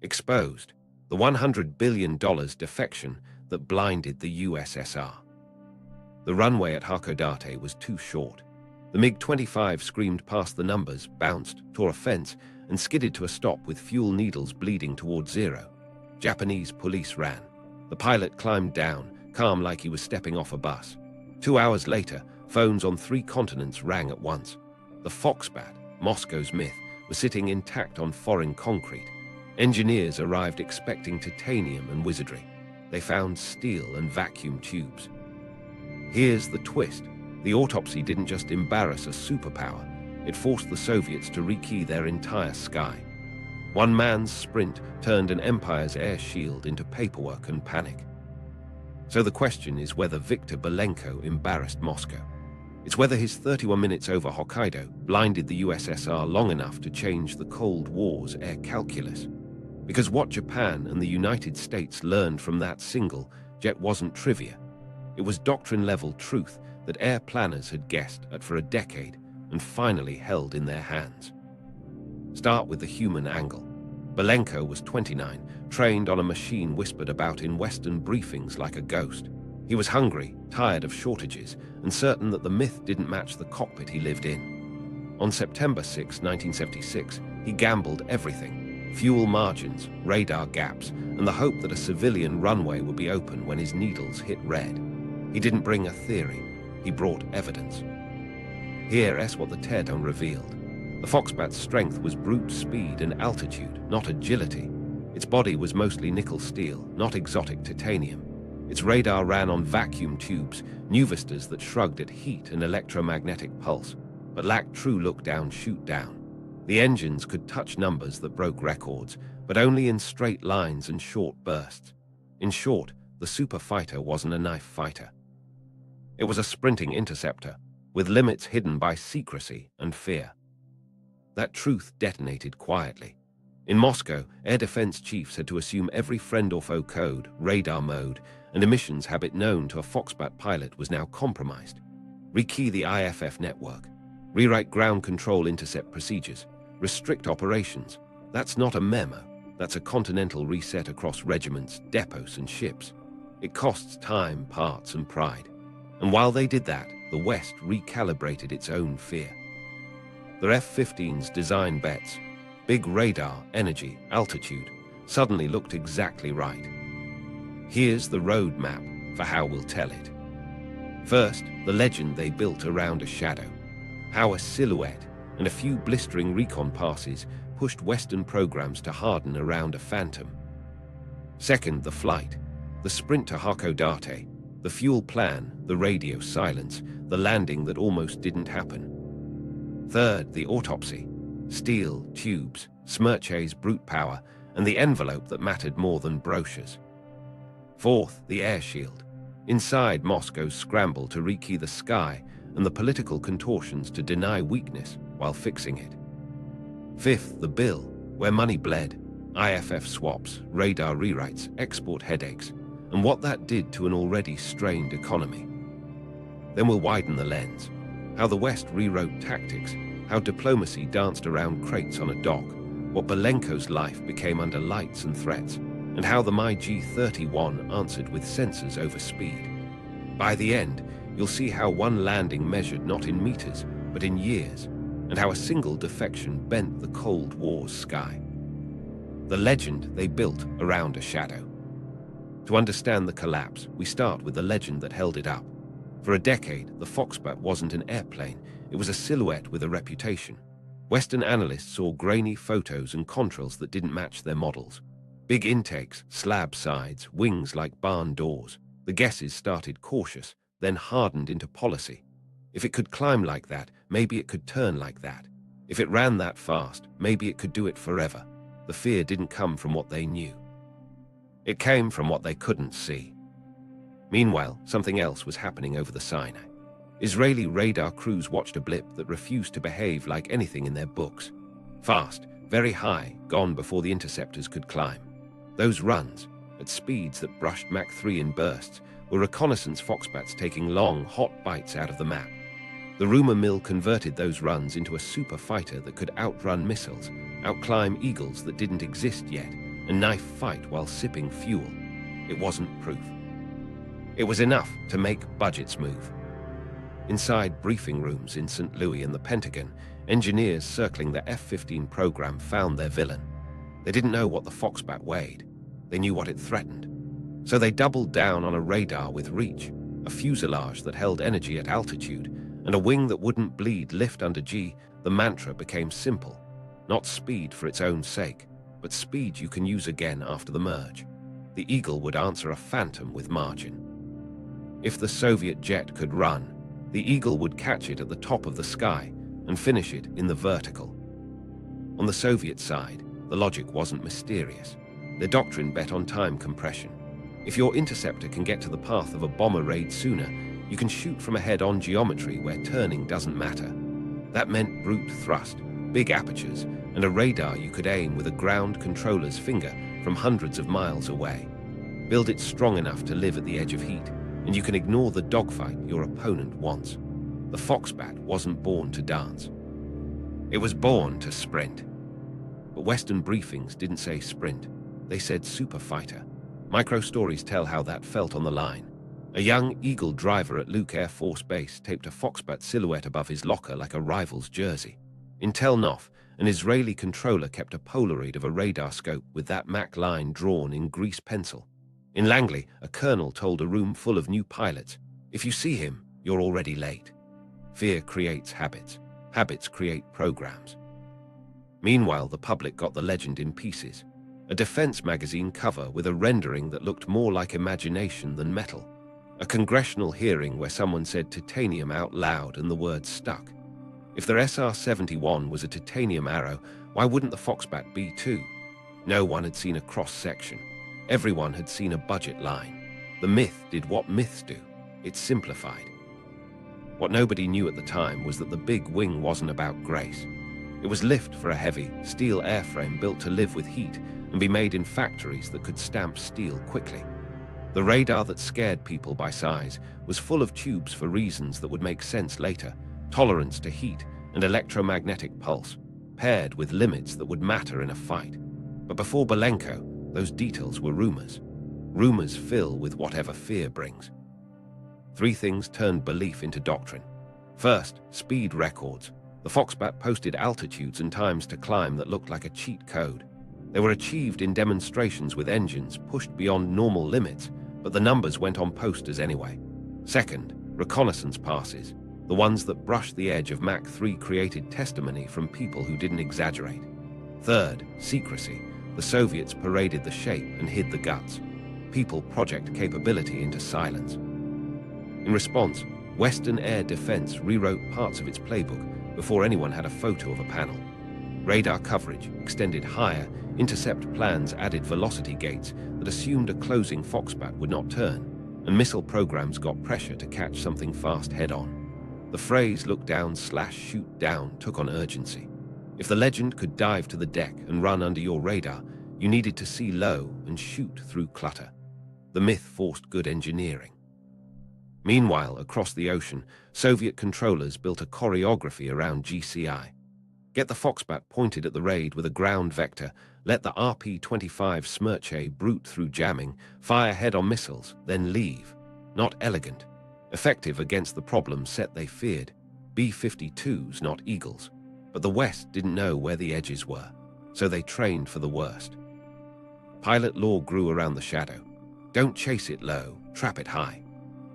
Exposed, the $100 billion defection that blinded the USSR. The runway at Hakodate was too short. The MiG-25 screamed past the numbers, bounced, tore a fence, and skidded to a stop with fuel needles bleeding towards zero. Japanese police ran. The pilot climbed down, calm like he was stepping off a bus. 2 hours later, phones on 3 continents rang at once. The Foxbat, Moscow's myth, was sitting intact on foreign concrete. Engineers arrived expecting titanium and wizardry. They found steel and vacuum tubes. Here's the twist. The Autopsy didn't just embarrass a superpower, it forced the Soviets to rekey their entire sky. One man's sprint turned an empire's air shield into paperwork and panic. So the question is whether Viktor Belenko embarrassed Moscow. It's whether his 31 minutes over Hokkaido blinded the USSR long enough to change the Cold War's air calculus. Because what Japan and the United States learned from that single jet wasn't trivia. It was doctrine-level truth that air planners had guessed at for a decade and finally held in their hands. Start with the human angle. Belenko was 29, trained on a machine whispered about in Western briefings like a ghost. He was hungry, tired of shortages, and certain that the myth didn't match the cockpit he lived in. On September 6, 1976, he gambled everything: fuel margins, radar gaps, and the hope that a civilian runway would be open when his needles hit red. He didn't bring a theory, he brought evidence. Here's what the teardown revealed. The Foxbat's strength was brute speed and altitude, not agility. Its body was mostly nickel steel, not exotic titanium. Its radar ran on vacuum tubes, new vistas that shrugged at heat and electromagnetic pulse, but lacked true look-down, shoot-down. The engines could touch numbers that broke records, but only in straight lines and short bursts. In short, the super fighter wasn't a knife fighter. It was a sprinting interceptor, with limits hidden by secrecy and fear. That truth detonated quietly. In Moscow, air defense chiefs had to assume every friend or foe code, radar mode, and emissions habit known to a Foxbat pilot was now compromised. Rekey the IFF network. Rewrite ground control intercept procedures. Restrict operations. That's not a memo. That's a continental reset across regiments, depots, and ships. It costs time, parts, and pride. And while they did that, the West recalibrated its own fear. Their F-15's design bets, big radar, energy, altitude, suddenly looked exactly right. Here's the roadmap for how we'll tell it. First, the legend they built around a shadow. How a silhouette and a few blistering recon passes pushed Western programs to harden around a phantom. Second, the flight. The sprint to Hakodate. The fuel plan, the radio silence, the landing that almost didn't happen. Third, the autopsy. Steel, tubes, Smerche's brute power, and the envelope that mattered more than brochures. Fourth, the air shield. Inside Moscow's scramble to rekey the sky and the political contortions to deny weakness while fixing it. Fifth, the bill, where money bled, IFF swaps, radar rewrites, export headaches, and what that did to an already strained economy. Then we'll widen the lens. How the West rewrote tactics, how diplomacy danced around crates on a dock, what Belenko's life became under lights and threats, and how the MiG-31 answered with sensors over speed. By the end, you'll see how one landing measured not in meters, but in years, and how a single defection bent the Cold War's sky. The legend they built around a shadow. To understand the collapse, we start with the legend that held it up. For a decade, the Foxbat wasn't an airplane, it was a silhouette with a reputation. Western analysts saw grainy photos and contrails that didn't match their models. Big intakes, slab sides, wings like barn doors. The guesses started cautious, then hardened into policy. If it could climb like that, maybe it could turn like that. If it ran that fast, maybe it could do it forever. The fear didn't come from what they knew. It came from what they couldn't see. Meanwhile, something else was happening over the Sinai. Israeli radar crews watched a blip that refused to behave like anything in their books. Fast, very high, gone before the interceptors could climb. Those runs, at speeds that brushed Mach 3 in bursts, were reconnaissance Foxbats taking long, hot bites out of the map. The rumor mill converted those runs into a super fighter that could outrun missiles, outclimb eagles that didn't exist yet, and a knife fight while sipping fuel. It wasn't proof. It was enough to make budgets move. Inside briefing rooms in St. Louis and the Pentagon, engineers circling the F-15 program found their villain. They didn't know what the Foxbat weighed. They knew what it threatened. So they doubled down on a radar with reach, a fuselage that held energy at altitude, and a wing that wouldn't bleed lift under G. The mantra became simple. Not speed for its own sake, but speed you can use again after the merge. The Eagle would answer a Phantom with margin. If the Soviet jet could run, the Eagle would catch it at the top of the sky and finish it in the vertical. On the Soviet side, the logic wasn't mysterious. Their doctrine bet on time compression. If your interceptor can get to the path of a bomber raid sooner, you can shoot from a head-on geometry where turning doesn't matter. That meant brute thrust, big apertures, and a radar you could aim with a ground controller's finger from hundreds of miles away. Build it strong enough to live at the edge of heat, and you can ignore the dogfight your opponent wants. The Foxbat wasn't born to dance. It was born to sprint. But Western briefings didn't say sprint. They said super fighter. Micro stories tell how that felt on the line. A young Eagle driver at Luke Air Force Base taped a Foxbat silhouette above his locker like a rival's jersey. In Tel Nof, an Israeli controller kept a Polaroid of a radar scope with that Mac line drawn in grease pencil. In Langley, a colonel told a room full of new pilots, "If you see him, you're already late." Fear creates habits. Habits create programs. Meanwhile, the public got the legend in pieces. A defense magazine cover with a rendering that looked more like imagination than metal. A congressional hearing where someone said titanium out loud and the word stuck. If their SR-71 was a titanium arrow, why wouldn't the Foxbat be too? No one had seen a cross-section. Everyone had seen a budget line. The myth did what myths do. It simplified. What nobody knew at the time was that the big wing wasn't about grace. It was lift for a heavy, steel airframe built to live with heat and be made in factories that could stamp steel quickly. The radar that scared people by size was full of tubes for reasons that would make sense later, tolerance to heat and electromagnetic pulse, paired with limits that would matter in a fight. But before Belenko, those details were rumors. Rumors fill with whatever fear brings. Three things turned belief into doctrine. First, speed records. The Foxbat posted altitudes and times to climb that looked like a cheat code. They were achieved in demonstrations with engines pushed beyond normal limits, but the numbers went on posters anyway. Second, reconnaissance passes. The ones that brushed the edge of Mach 3 created testimony from people who didn't exaggerate. Third, secrecy. The Soviets paraded the shape and hid the guts. People project capability into silence. In response, Western air defense rewrote parts of its playbook before anyone had a photo of a panel. Radar coverage extended higher, intercept plans added velocity gates that assumed a closing Foxbat would not turn, and missile programs got pressure to catch something fast head-on. The phrase "look down/shoot down" took on urgency. If the legend could dive to the deck and run under your radar, you needed to see low and shoot through clutter. The myth forced good engineering. Meanwhile, across the ocean, Soviet controllers built a choreography around GCI. Get the Foxbat pointed at the raid with a ground vector, let the RP-25 Smerche brute through jamming, fire head-on missiles, then leave. Not elegant. Effective against the problem set they feared. B-52s, not Eagles. But the West didn't know where the edges were, so they trained for the worst. Pilot law grew around the shadow. Don't chase it low, trap it high.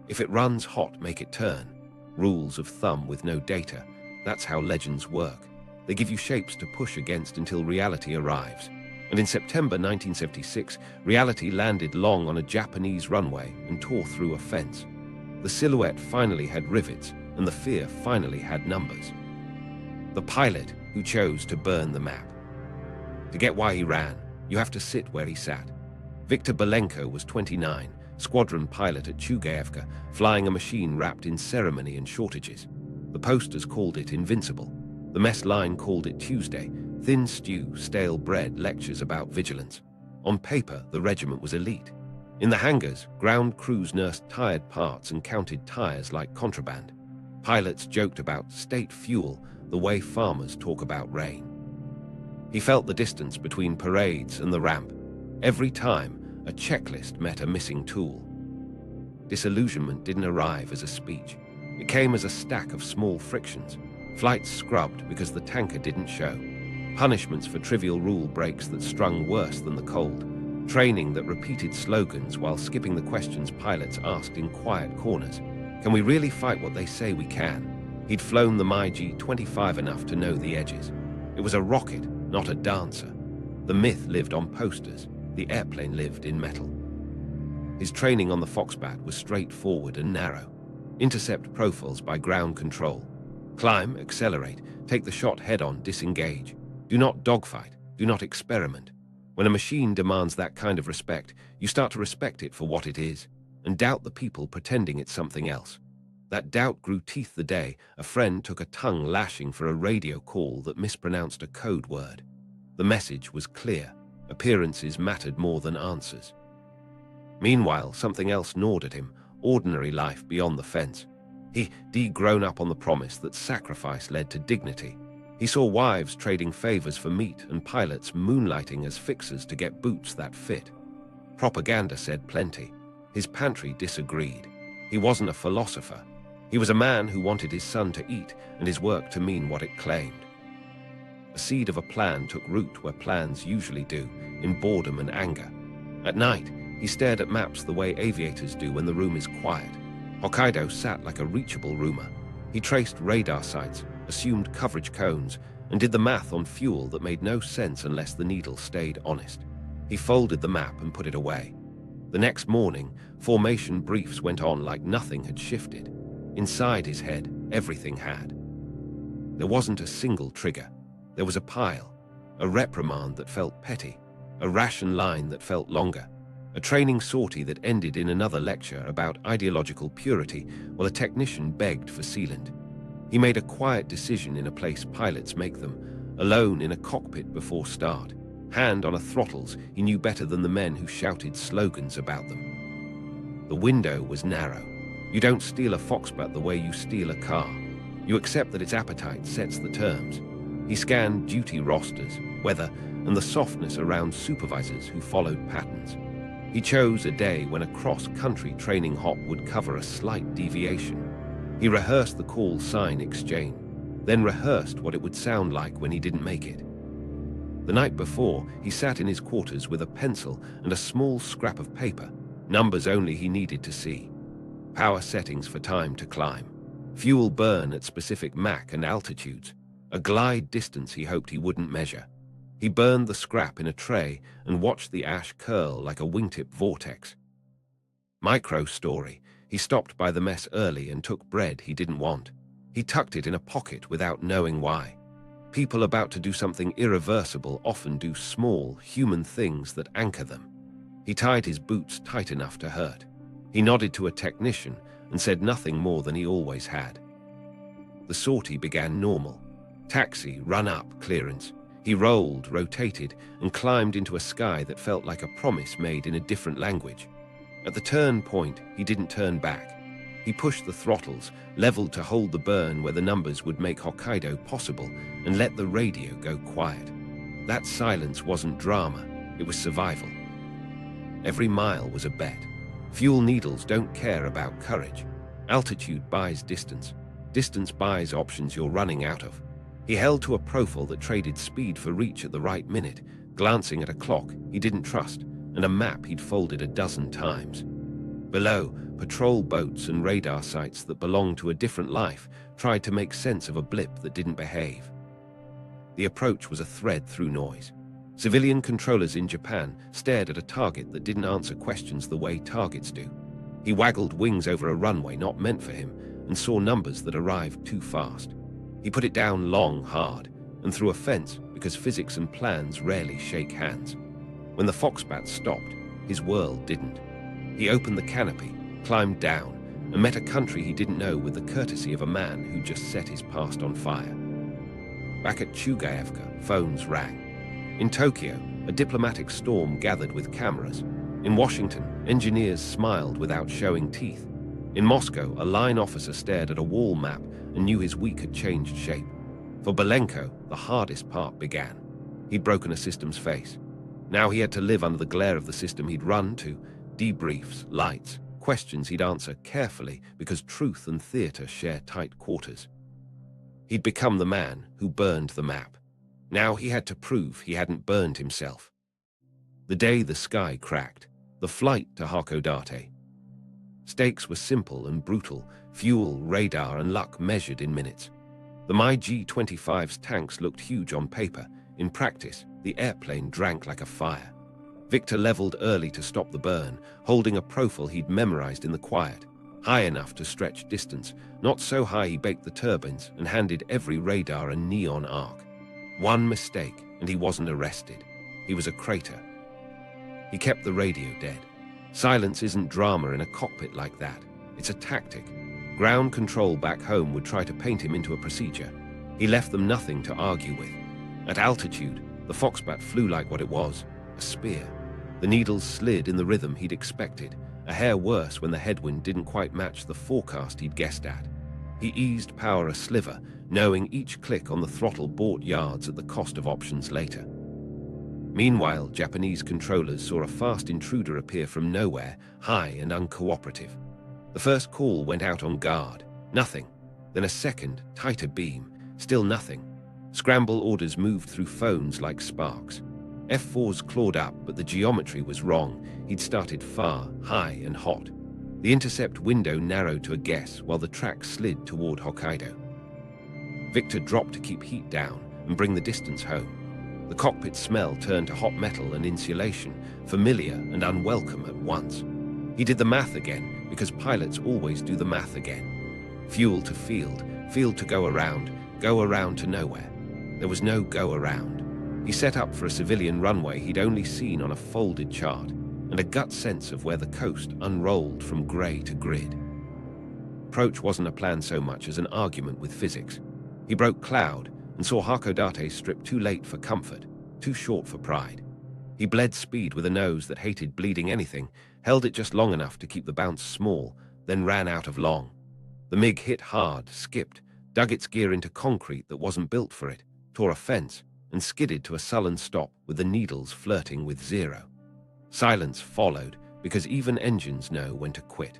If it runs hot, make it turn. Rules of thumb with no data. That's how legends work. They give you shapes to push against until reality arrives. And in September 1976, reality landed long on a Japanese runway and tore through a fence. The silhouette finally had rivets, and the fear finally had numbers. The pilot who chose to burn the map. To get why he ran, you have to sit where he sat. Viktor Belenko was 29, squadron pilot at Chugaevka, flying a machine wrapped in ceremony and shortages. The posters called it invincible. The mess line called it Tuesday, thin stew, stale bread, lectures about vigilance. On paper, the regiment was elite. In the hangars, ground crews nursed tired parts and counted tires like contraband. Pilots joked about state fuel the way farmers talk about rain. He felt the distance between parades and the ramp. Every time, a checklist met a missing tool. Disillusionment didn't arrive as a speech. It came as a stack of small frictions. Flights scrubbed because the tanker didn't show. Punishments for trivial rule breaks that strung worse than the cold. Training that repeated slogans while skipping the questions pilots asked in quiet corners. Can we really fight what they say we can? He'd flown the MiG-25 enough to know the edges. It was a rocket, not a dancer. The myth lived on posters. The airplane lived in metal. His training on the Foxbat was straightforward and narrow. Intercept profiles by ground control. Climb, accelerate, take the shot head-on, disengage. Do not dogfight, do not experiment. When a machine demands that kind of respect, you start to respect it for what it is, and doubt the people pretending it's something else. That doubt grew teeth the day a friend took a tongue lashing for a radio call that mispronounced a code word. The message was clear. Appearances mattered more than answers. Meanwhile, something else gnawed at him, ordinary life beyond the fence. He'd grown up on the promise that sacrifice led to dignity. He saw wives trading favors for meat and pilots moonlighting as fixers to get boots that fit. Propaganda said plenty. His pantry disagreed. He wasn't a philosopher. He was a man who wanted his son to eat and his work to mean what it claimed. A seed of a plan took root where plans usually do, in boredom and anger. At night, he stared at maps the way aviators do when the room is quiet. Hokkaido sat like a reachable rumor. He traced radar sites, assumed coverage cones, and did the math on fuel that made no sense unless the needle stayed honest. He folded the map and put it away. The next morning, formation briefs went on like nothing had shifted. Inside his head, everything had. There wasn't a single trigger. There was a pile, a reprimand that felt petty, a ration line that felt longer, a training sortie that ended in another lecture about ideological purity while a technician begged for sealant. He made a quiet decision in a place pilots make them, alone in a cockpit before start. Hand on a throttles, he knew better than the men who shouted slogans about them. The window was narrow. You don't steal a Foxbat the way you steal a car. You accept that its appetite sets the terms. He scanned duty rosters, weather, and the softness around supervisors who followed patterns. He chose a day when a cross-country training hop would cover a slight deviation. He rehearsed the call sign exchange, then rehearsed what it would sound like when he didn't make it. The night before, he sat in his quarters with a pencil and a small scrap of paper, numbers only he needed to see. Power settings for time to climb, fuel burn at specific Mach and altitudes, a glide distance he hoped he wouldn't measure. He burned the scrap in a tray and watched the ash curl like a wingtip vortex. Micro story. He stopped by the mess early and took bread he didn't want. He tucked it in a pocket without knowing why. People about to do something irreversible often do small, human things that anchor them. He tied his boots tight enough to hurt. He nodded to a technician and said nothing more than he always had. The sortie began normal. Taxi, run up, clearance. He rolled, rotated, and climbed into a sky that felt like a promise made in a different language. At the turn point, he didn't turn back. He pushed the throttles, leveled to hold the burn where the numbers would make Hokkaido possible, and let the radio go quiet. That silence wasn't drama, it was survival. Every mile was a bet. Fuel needles don't care about courage. Altitude buys distance. Distance buys options you're running out of. He held to a profile that traded speed for reach at the right minute, glancing at a clock he didn't trust, and a map he'd folded a dozen times. Below, patrol boats and radar sites that belonged to a different life tried to make sense of a blip that didn't behave. The approach was a thread through noise. Civilian controllers in Japan stared at a target that didn't answer questions the way targets do. He waggled wings over a runway not meant for him and saw numbers that arrived too fast. He put it down long, hard, and through a fence because physics and plans rarely shake hands. When the Foxbat stopped, his world didn't. He opened the canopy, climbed down, and met a country he didn't know with the courtesy of a man who just set his past on fire. Back at Chugaevka, phones rang. In Tokyo, a diplomatic storm gathered with cameras. In Washington, engineers smiled without showing teeth. In Moscow, a line officer stared at a wall map and knew his week had changed shape. For Belenko, the hardest part began. He'd broken a system's face. Now he had to live under the glare of the system he'd run to, debriefs, lights, questions he'd answer carefully because truth and theater share tight quarters. He'd become the man who burned the map. Now he had to prove he hadn't burned himself. The day the sky cracked, the flight to Hakodate. Stakes were simple and brutal, fuel, radar, and luck measured in minutes. The MiG-25's tanks looked huge on paper. In practice, the airplane drank like a fire. Viktor leveled early to stop the burn, holding a profile he'd memorized in the quiet, high enough to stretch distance, not so high he baked the turbines and handed every radar a neon arc. One mistake, and he wasn't arrested. He was a crater. He kept the radio dead. Silence isn't drama in a cockpit like that. It's a tactic. Ground control back home would try to paint him into a procedure. He left them nothing to argue with. At altitude, the Foxbat flew like what it was, a spear. The needles slid in the rhythm he'd expected, a hair worse when the headwind didn't quite match the forecast he'd guessed at. He eased power a sliver, knowing each click on the throttle bought yards at the cost of options later. Meanwhile, Japanese controllers saw a fast intruder appear from nowhere, high and uncooperative. The first call went out on guard. Nothing. Then a second, tighter beam. Still nothing. Scramble orders moved through phones like sparks. F4s clawed up, but the geometry was wrong. He'd started far, high and hot. The intercept window narrowed to a guess while the track slid toward Hokkaido. Viktor dropped to keep heat down and bring the distance home. The cockpit smell turned to hot metal and insulation, familiar and unwelcome at once. He did the math again, because pilots always do the math again. Fuel to field, field to go around to nowhere. There was no go around. He set up for a civilian runway he'd only seen on a folded chart, and a gut sense of where the coast unrolled from grey to grid. Approach wasn't a plan so much as an argument with physics. He broke cloud and saw Hakodate strip too late for comfort, too short for pride. He bled speed with a nose that hated bleeding anything, held it just long enough to keep the bounce small, then ran out of long. The MiG hit hard, skipped, dug its gear into concrete that wasn't built for it, tore a fence, and skidded to a sullen stop with the needles flirting with zero. Silence followed, because even engines know when to quit.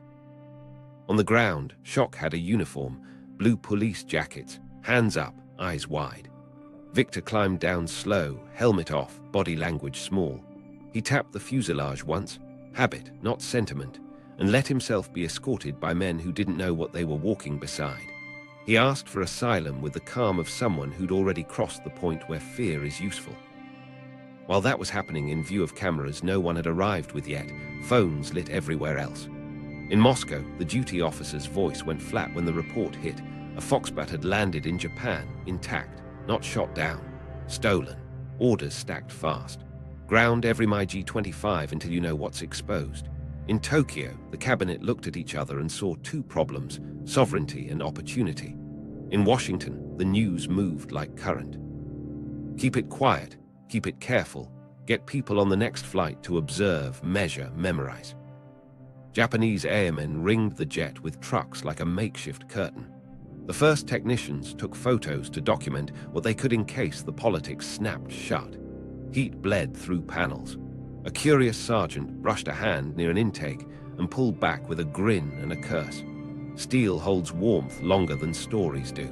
On the ground, Shock had a uniform, blue police jackets, hands up, eyes wide. Viktor climbed down slow, helmet off, body language small. He tapped the fuselage once, habit, not sentiment, and let himself be escorted by men who didn't know what they were walking beside. He asked for asylum with the calm of someone who'd already crossed the point where fear is useful. While that was happening in view of cameras no one had arrived with yet, phones lit everywhere else. In Moscow, the duty officer's voice went flat when the report hit. A Foxbat had landed in Japan, intact, not shot down, stolen, orders stacked fast. Ground every MiG-25 until you know what's exposed. In Tokyo, the cabinet looked at each other and saw two problems, sovereignty and opportunity. In Washington, the news moved like current. Keep it quiet, keep it careful, get people on the next flight to observe, measure, memorize. Japanese airmen ringed the jet with trucks like a makeshift curtain. The first technicians took photos to document what they could in case the politics snapped shut. Heat bled through panels. A curious sergeant brushed a hand near an intake and pulled back with a grin and a curse. Steel holds warmth longer than stories do.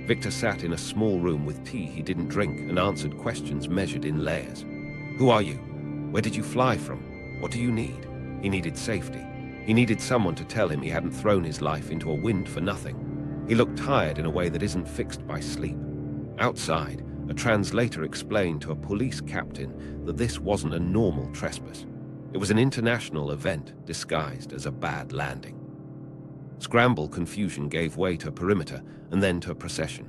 Viktor sat in a small room with tea he didn't drink and answered questions measured in layers. Who are you? Where did you fly from? What do you need? He needed safety. He needed someone to tell him he hadn't thrown his life into a wind for nothing. He looked tired in a way that isn't fixed by sleep. Outside, a translator explained to a police captain that this wasn't a normal trespass. It was an international event disguised as a bad landing. Scramble confusion gave way to a perimeter and then to a procession.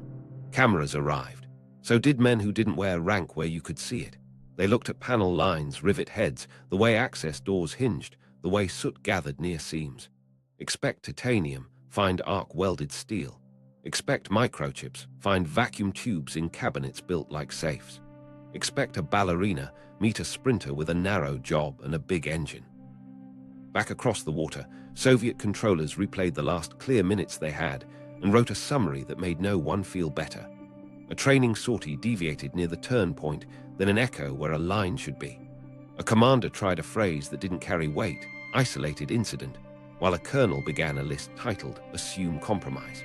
Cameras arrived. So did men who didn't wear rank where you could see it. They looked at panel lines, rivet heads, the way access doors hinged, the way soot gathered near seams. Expect titanium, find arc-welded steel. Expect microchips, find vacuum tubes in cabinets built like safes. Expect a ballerina, meet a sprinter with a narrow job and a big engine. Back across the water, Soviet controllers replayed the last clear minutes they had and wrote a summary that made no one feel better. A training sortie deviated near the turn point, then an echo where a line should be. A commander tried a phrase that didn't carry weight, isolated incident, while a colonel began a list titled Assume Compromise.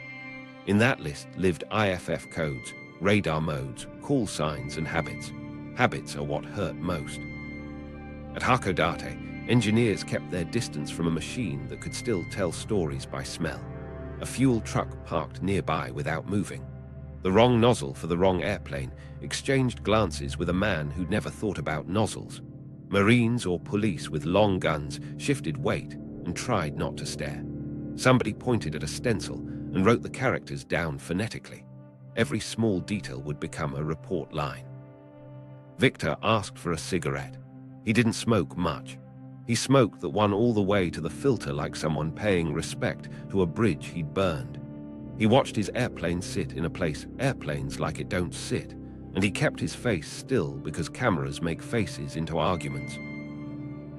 In that list lived IFF codes, radar modes, call signs, and habits. Habits are what hurt most. At Hakodate, engineers kept their distance from a machine that could still tell stories by smell. A fuel truck parked nearby without moving. The wrong nozzle for the wrong airplane exchanged glances with a man who'd never thought about nozzles. Marines or police with long guns shifted weight and tried not to stare. Somebody pointed at a stencil and wrote the characters down phonetically. Every small detail would become a report line. Viktor asked for a cigarette. He didn't smoke much. He smoked that one all the way to the filter like someone paying respect to a bridge he'd burned. He watched his airplane sit in a place airplanes like it don't sit, and he kept his face still because cameras make faces into arguments.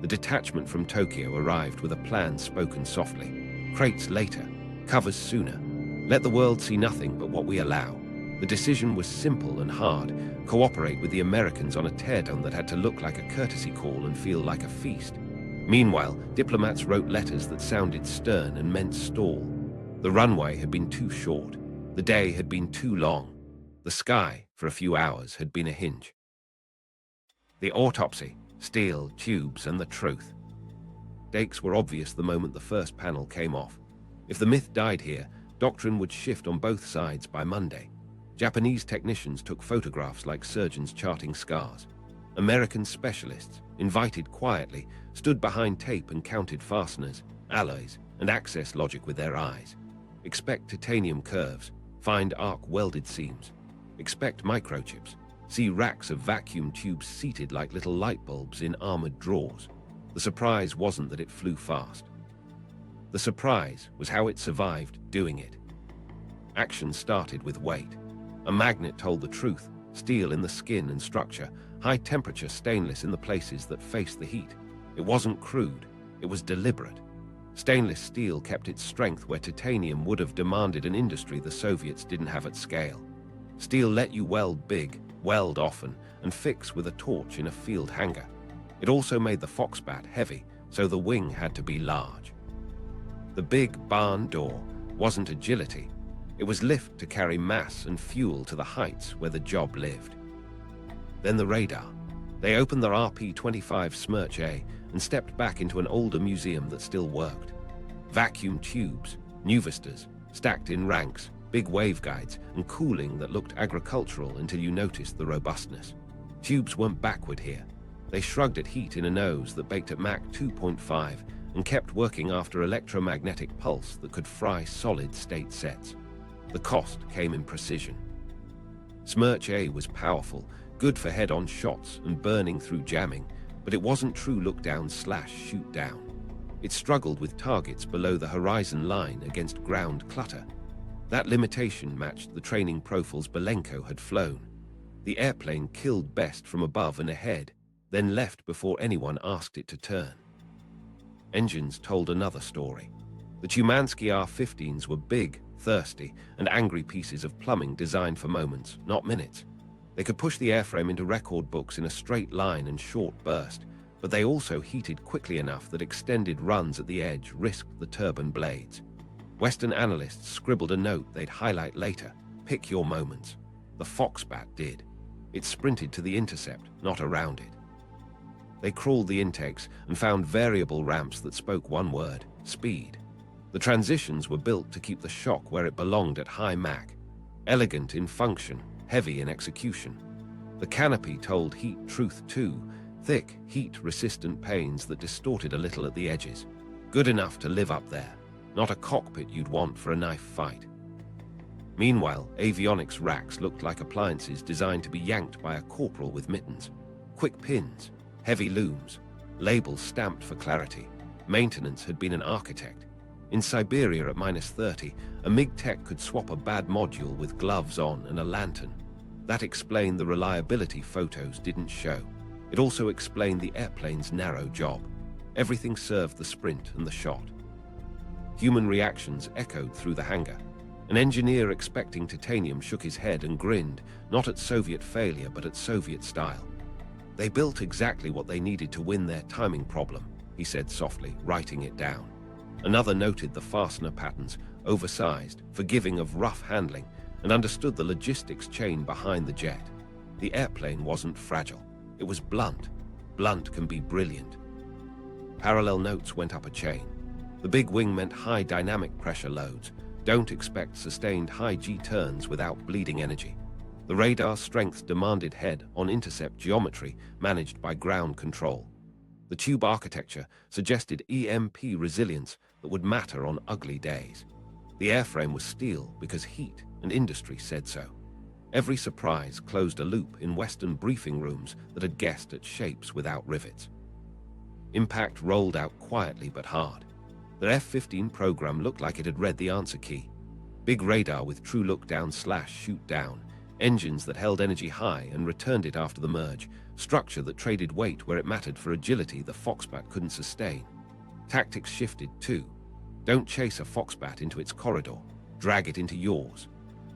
The detachment from Tokyo arrived with a plan spoken softly. Crates later, covers sooner. Let the world see nothing but what we allow. The decision was simple and hard. Cooperate with the Americans on a teardown that had to look like a courtesy call and feel like a feast. Meanwhile, diplomats wrote letters that sounded stern and meant stall. The runway had been too short. The day had been too long. The sky, for a few hours, had been a hinge. The autopsy, steel, tubes, and the truth. Stakes were obvious the moment the first panel came off. If the myth died here, doctrine would shift on both sides by Monday. Japanese technicians took photographs like surgeons charting scars. American specialists, invited quietly, stood behind tape and counted fasteners, alloys, and access logic with their eyes. Expect titanium curves, find arc-welded seams. Expect microchips. See racks of vacuum tubes seated like little light bulbs in armored drawers. The surprise wasn't that it flew fast. The surprise was how it survived doing it. Action started with weight. A magnet told the truth, steel in the skin and structure, high-temperature stainless in the places that faced the heat. It wasn't crude, it was deliberate. Stainless steel kept its strength where titanium would have demanded an industry the Soviets didn't have at scale. Steel let you weld big, weld often, and fix with a torch in a field hangar. It also made the Foxbat heavy, so the wing had to be large. The big barn door wasn't agility. It was lift to carry mass and fuel to the heights where the job lived. Then the radar. They opened their RP-25 Smerch A and stepped back into an older museum that still worked. Vacuum tubes, new vistas, stacked in ranks, big waveguides, and cooling that looked agricultural until you noticed the robustness. Tubes weren't backward here. They shrugged at heat in a nose that baked at Mach 2.5 and kept working after electromagnetic pulse that could fry solid-state sets. The cost came in precision. Smerch A was powerful, good for head-on shots and burning through jamming, but it wasn't true look-down/shoot-down. It struggled with targets below the horizon line against ground clutter. That limitation matched the training profiles Belenko had flown. The airplane killed best from above and ahead, then left before anyone asked it to turn. Engines told another story. The Tumansky R-15s were big, thirsty, and angry pieces of plumbing designed for moments, not minutes. They could push the airframe into record books in a straight line and short burst, but they also heated quickly enough that extended runs at the edge risked the turbine blades. Western analysts scribbled a note they'd highlight later. Pick your moments. The Foxbat did. It sprinted to the intercept, not around it. They crawled the intakes and found variable ramps that spoke one word: speed. The transitions were built to keep the shock where it belonged at high Mach. Elegant in function, heavy in execution. The canopy told heat truth too, thick, heat-resistant panes that distorted a little at the edges. Good enough to live up there, not a cockpit you'd want for a knife fight. Meanwhile, avionics racks looked like appliances designed to be yanked by a corporal with mittens. Quick pins, heavy looms, labels stamped for clarity. Maintenance had been an architect. In Siberia at -30, a MiG tech could swap a bad module with gloves on and a lantern. That explained the reliability photos didn't show. It also explained the airplane's narrow job. Everything served the sprint and the shot. Human reactions echoed through the hangar. An engineer expecting titanium shook his head and grinned, not at Soviet failure but at Soviet style. They built exactly what they needed to win their timing problem, he said softly, writing it down. Another noted the fastener patterns, oversized, forgiving of rough handling, and understood the logistics chain behind the jet. The airplane wasn't fragile. It was blunt. Blunt can be brilliant. Parallel notes went up a chain. The big wing meant high dynamic pressure loads. Don't expect sustained high G turns without bleeding energy. The radar strength demanded head on intercept geometry managed by ground control. The tube architecture suggested EMP resilience that would matter on ugly days. The airframe was steel because heat and industry said so. Every surprise closed a loop in Western briefing rooms that had guessed at shapes without rivets. Impact rolled out quietly but hard. The F-15 program looked like it had read the answer key. Big radar with true look-down/shoot down, engines that held energy high and returned it after the merge, structure that traded weight where it mattered for agility the Foxbat couldn't sustain. Tactics shifted too. Don't chase a Foxbat into its corridor, drag it into yours.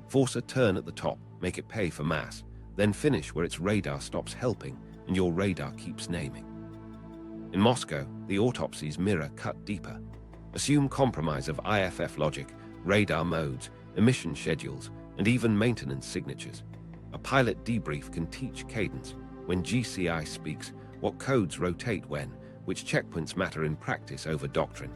Force a turn at the top, make it pay for mass, then finish where its radar stops helping and your radar keeps naming. In Moscow, the Autopsy's mirror cut deeper. Assume compromise of IFF logic, radar modes, emission schedules, and even maintenance signatures. A pilot debrief can teach cadence. When GCI speaks, what codes rotate when, which checkpoints matter in practice over doctrine.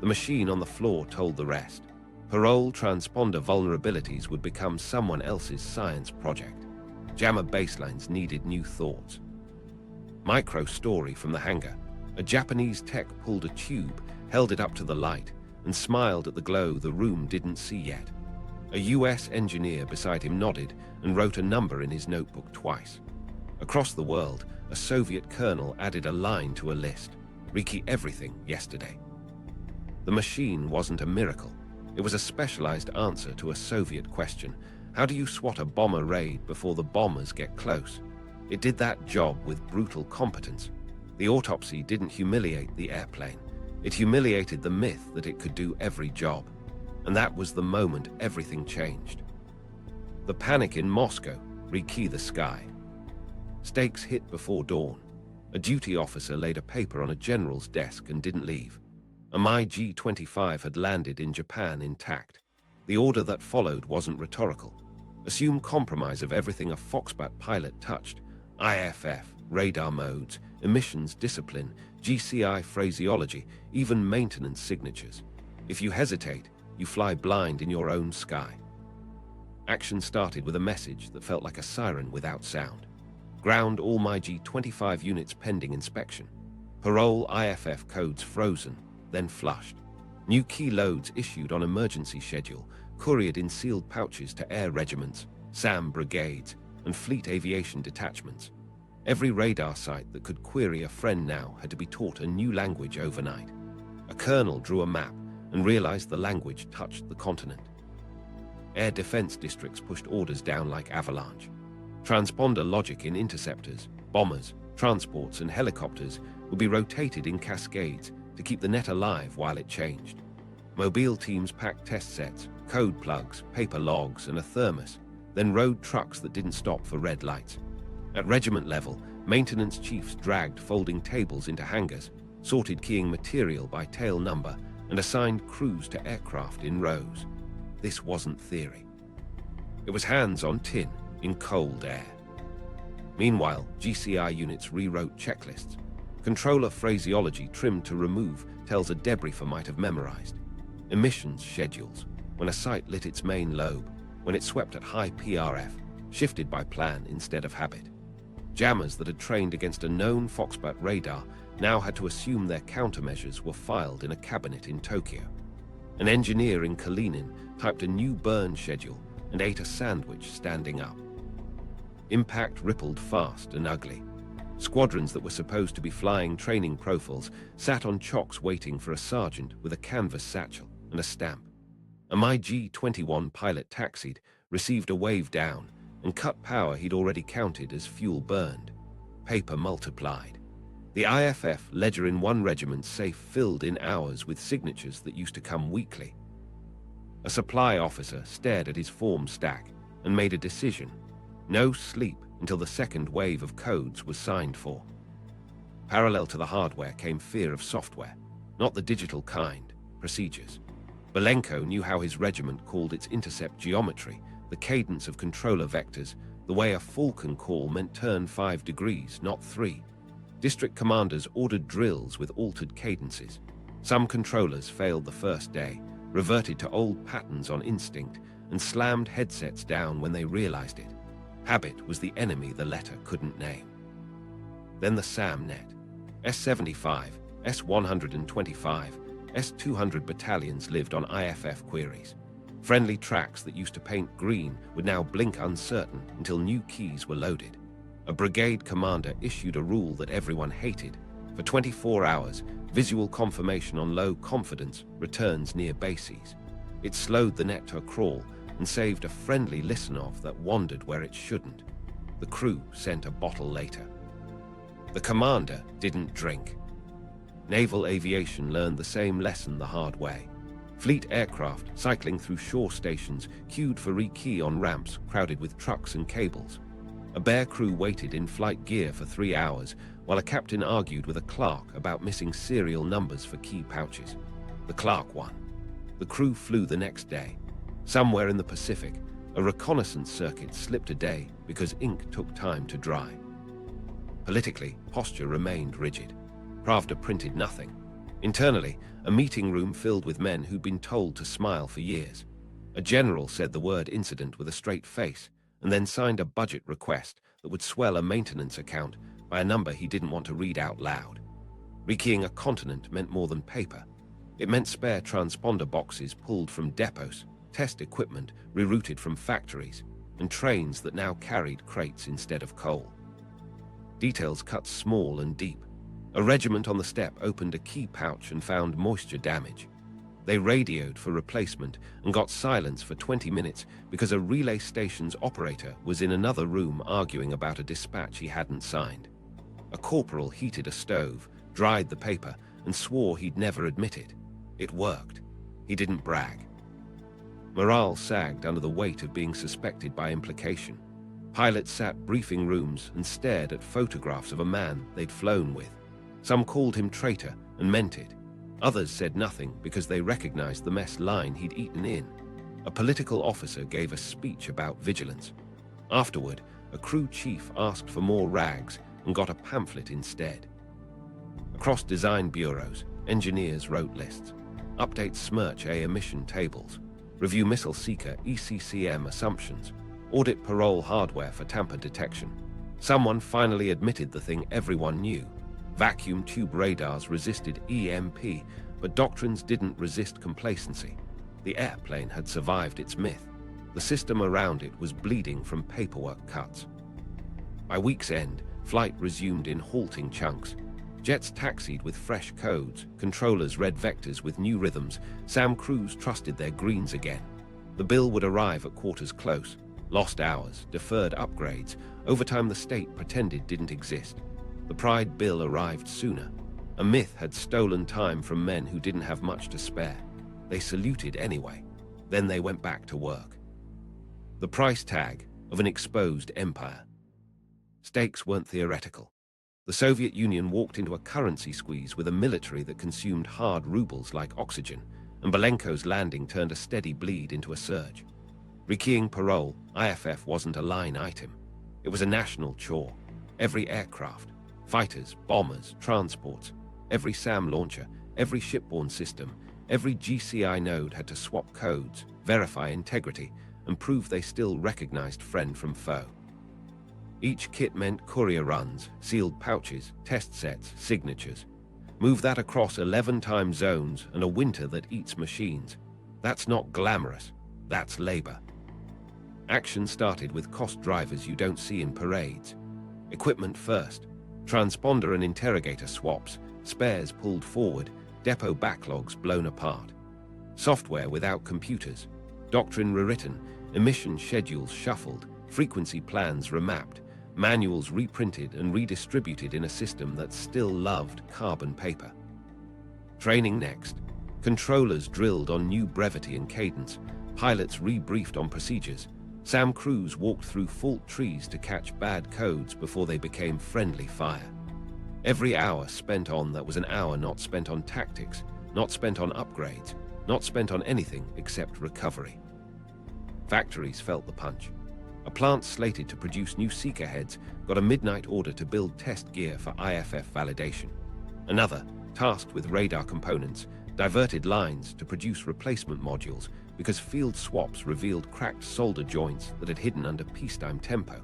The machine on the floor told the rest. Parol transponder vulnerabilities would become someone else's science project. Jammer baselines needed new thoughts. Micro story from the hangar. A Japanese tech pulled a tube, held it up to the light, and smiled at the glow the room didn't see yet. A US engineer beside him nodded and wrote a number in his notebook twice. Across the world, a Soviet colonel added a line to a list. Rekey everything yesterday. The machine wasn't a miracle. It was a specialized answer to a Soviet question. How do you swat a bomber raid before the bombers get close? It did that job with brutal competence. The Autopsy didn't humiliate the airplane. It humiliated the myth that it could do every job. And that was the moment everything changed. The panic in Moscow, rekey the sky. Stakes hit before dawn. A duty officer laid a paper on a general's desk and didn't leave. A MiG-25 had landed in Japan intact. The order that followed wasn't rhetorical. Assume compromise of everything a Foxbat pilot touched. IFF, radar modes, emissions discipline, GCI phraseology, even maintenance signatures. If you hesitate, you fly blind in your own sky. Action started with a message that felt like a siren without sound. Ground all MiG-25 units pending inspection. Parol IFF codes frozen, then flushed. New key loads issued on emergency schedule, couriered in sealed pouches to air regiments, SAM brigades, and fleet aviation detachments. Every radar site that could query a friend now had to be taught a new language overnight. A colonel drew a map and realized the language touched the continent. Air defense districts pushed orders down like avalanche. Transponder logic in interceptors, bombers, transports, and helicopters would be rotated in cascades to keep the net alive while it changed. Mobile teams packed test sets, code plugs, paper logs, and a thermos, then rode trucks that didn't stop for red lights. At regiment level, maintenance chiefs dragged folding tables into hangars, sorted keying material by tail number, and assigned crews to aircraft in rows. This wasn't theory. It was hands on tin in cold air. Meanwhile, GCI units rewrote checklists. Controller phraseology trimmed to remove tells a debriefer might have memorized. Emissions schedules, when a site lit its main lobe, when it swept at high PRF, shifted by plan instead of habit. Jammers that had trained against a known Foxbat radar now had to assume their countermeasures were filed in a cabinet in Tokyo. An engineer in Kalinin typed a new burn schedule and ate a sandwich standing up. Impact rippled fast and ugly. Squadrons that were supposed to be flying training profiles sat on chocks waiting for a sergeant with a canvas satchel and a stamp. A MiG-21 pilot taxied, received a wave down, and cut power he'd already counted as fuel burned. Paper multiplied. The IFF ledger in one regiment's safe filled in hours with signatures that used to come weekly. A supply officer stared at his form stack and made a decision. No sleep until the second wave of codes was signed for. Parallel to the hardware came fear of software, not the digital kind, procedures. Belenko knew how his regiment called its intercept geometry, the cadence of controller vectors, the way a falcon call meant turn 5 degrees, not 3. District commanders ordered drills with altered cadences. Some controllers failed the first day, reverted to old patterns on instinct, and slammed headsets down when they realized it. Habit was the enemy the letter couldn't name. Then the SAMnet. S-75, S-125, S-200 battalions lived on IFF queries. Friendly tracks that used to paint green would now blink uncertain until new keys were loaded. A brigade commander issued a rule that everyone hated. For 24 hours, visual confirmation on low confidence returns near bases. It slowed the net to a crawl and saved a friendly listen-off that wandered where it shouldn't. The crew sent a bottle later. The commander didn't drink. Naval aviation learned the same lesson the hard way. Fleet aircraft cycling through shore stations queued for rekey on ramps crowded with trucks and cables. A bare crew waited in flight gear for 3 hours while a captain argued with a clerk about missing serial numbers for key pouches. The clerk won. The crew flew the next day. Somewhere in the Pacific, a reconnaissance circuit slipped a day because ink took time to dry. Politically, posture remained rigid. Pravda printed nothing. Internally, a meeting room filled with men who'd been told to smile for years. A general said the word incident with a straight face, and then signed a budget request that would swell a maintenance account by a number he didn't want to read out loud. Rekeying a continent meant more than paper. It meant spare transponder boxes pulled from depots, test equipment rerouted from factories, and trains that now carried crates instead of coal. Details cut small and deep. A regiment on the steppe opened a key pouch and found moisture damage. They radioed for replacement and got silence for 20 minutes because a relay station's operator was in another room arguing about a dispatch he hadn't signed. A corporal heated a stove, dried the paper, and swore he'd never admit it. It worked. He didn't brag. Morale sagged under the weight of being suspected by implication. Pilots sat briefing rooms and stared at photographs of a man they'd flown with. Some called him traitor and meant it. Others said nothing because they recognized the mess line he'd eaten in. A political officer gave a speech about vigilance. Afterward, a crew chief asked for more rags and got a pamphlet instead. Across design bureaus, engineers wrote lists, update Smirch A emission tables, review missile seeker ECCM assumptions, audit Parol hardware for tamper detection. Someone finally admitted the thing everyone knew. Vacuum tube radars resisted EMP, but doctrines didn't resist complacency. The airplane had survived its myth. The system around it was bleeding from paperwork cuts. By week's end, flight resumed in halting chunks. Jets taxied with fresh codes, controllers read vectors with new rhythms, SAM crews trusted their greens again. The bill would arrive at quarters close. Lost hours, deferred upgrades, overtime the state pretended didn't exist. The Pride bill arrived sooner. A myth had stolen time from men who didn't have much to spare. They saluted anyway. Then they went back to work. The price tag of an exposed empire. Stakes weren't theoretical. The Soviet Union walked into a currency squeeze with a military that consumed hard rubles like oxygen, and Belenko's landing turned a steady bleed into a surge. Rekeying Parol IFF wasn't a line item. It was a national chore. Every aircraft, fighters, bombers, transports, every SAM launcher, every shipborne system, every GCI node had to swap codes, verify integrity, and prove they still recognized friend from foe. Each kit meant courier runs, sealed pouches, test sets, signatures. Move that across 11 time zones and a winter that eats machines. That's not glamorous, that's labor. Action started with cost drivers you don't see in parades. Equipment first. Transponder and interrogator swaps, spares pulled forward, depot backlogs blown apart. Software without computers. Doctrine rewritten, emission schedules shuffled, frequency plans remapped, manuals reprinted and redistributed in a system that still loved carbon paper. Training next. Controllers drilled on new brevity and cadence, pilots rebriefed on procedures, Sam crews walked through fault trees to catch bad codes before they became friendly fire. Every hour spent on that was an hour not spent on tactics, not spent on upgrades, not spent on anything except recovery. Factories felt the punch. A plant slated to produce new seeker heads got a midnight order to build test gear for IFF validation. Another, tasked with radar components, diverted lines to produce replacement modules because field swaps revealed cracked solder joints that had hidden under peacetime tempo.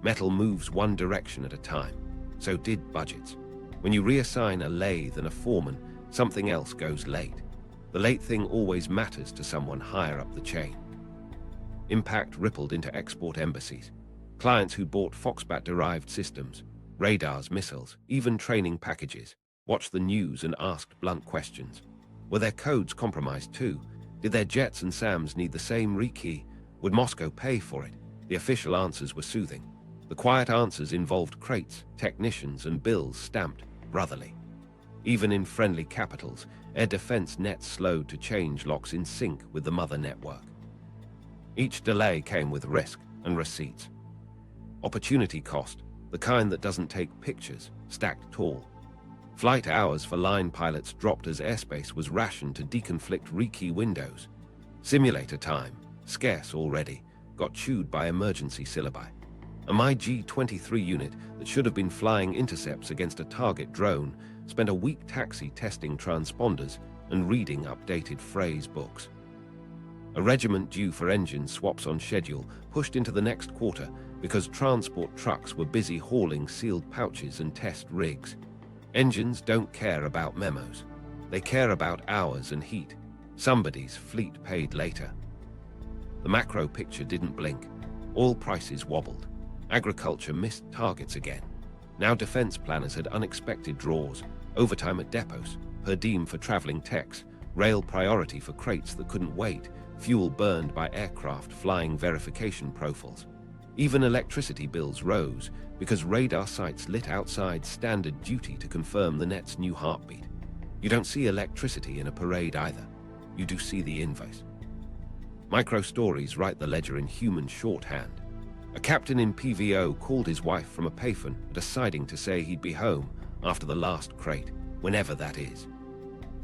Metal moves one direction at a time. So did budgets. When you reassign a lathe and a foreman, something else goes late. The late thing always matters to someone higher up the chain. Impact rippled into export embassies. Clients who bought Foxbat-derived systems, radars, missiles, even training packages, watched the news and asked blunt questions. Were their codes compromised too? Did their jets and SAMs need the same rekey? Would Moscow pay for it? The official answers were soothing. The quiet answers involved crates, technicians, and bills stamped brotherly. Even in friendly capitals, air defense nets slowed to change locks in sync with the mother network. Each delay came with risk and receipts. Opportunity cost, the kind that doesn't take pictures, stacked tall. Flight hours for line pilots dropped as airspace was rationed to deconflict rekey windows. Simulator time, scarce already, got chewed by emergency syllabi. A MiG-25 unit that should have been flying intercepts against a target drone spent a week taxi testing transponders and reading updated phrase books. A regiment due for engine swaps on schedule pushed into the next quarter because transport trucks were busy hauling sealed pouches and test rigs. Engines don't care about memos. They care about hours and heat. Somebody's fleet paid later. The macro picture didn't blink. Oil prices wobbled. Agriculture missed targets again. Now defense planners had unexpected draws, overtime at depots, per diem for traveling techs, rail priority for crates that couldn't wait, fuel burned by aircraft flying verification profiles. Even electricity bills rose because radar sites lit outside standard duty to confirm the net's new heartbeat. You don't see electricity in a parade either. You do see the invoice. Micro stories write the ledger in human shorthand. A captain in PVO called his wife from a payphone at a siding to say he'd be home after the last crate, whenever that is.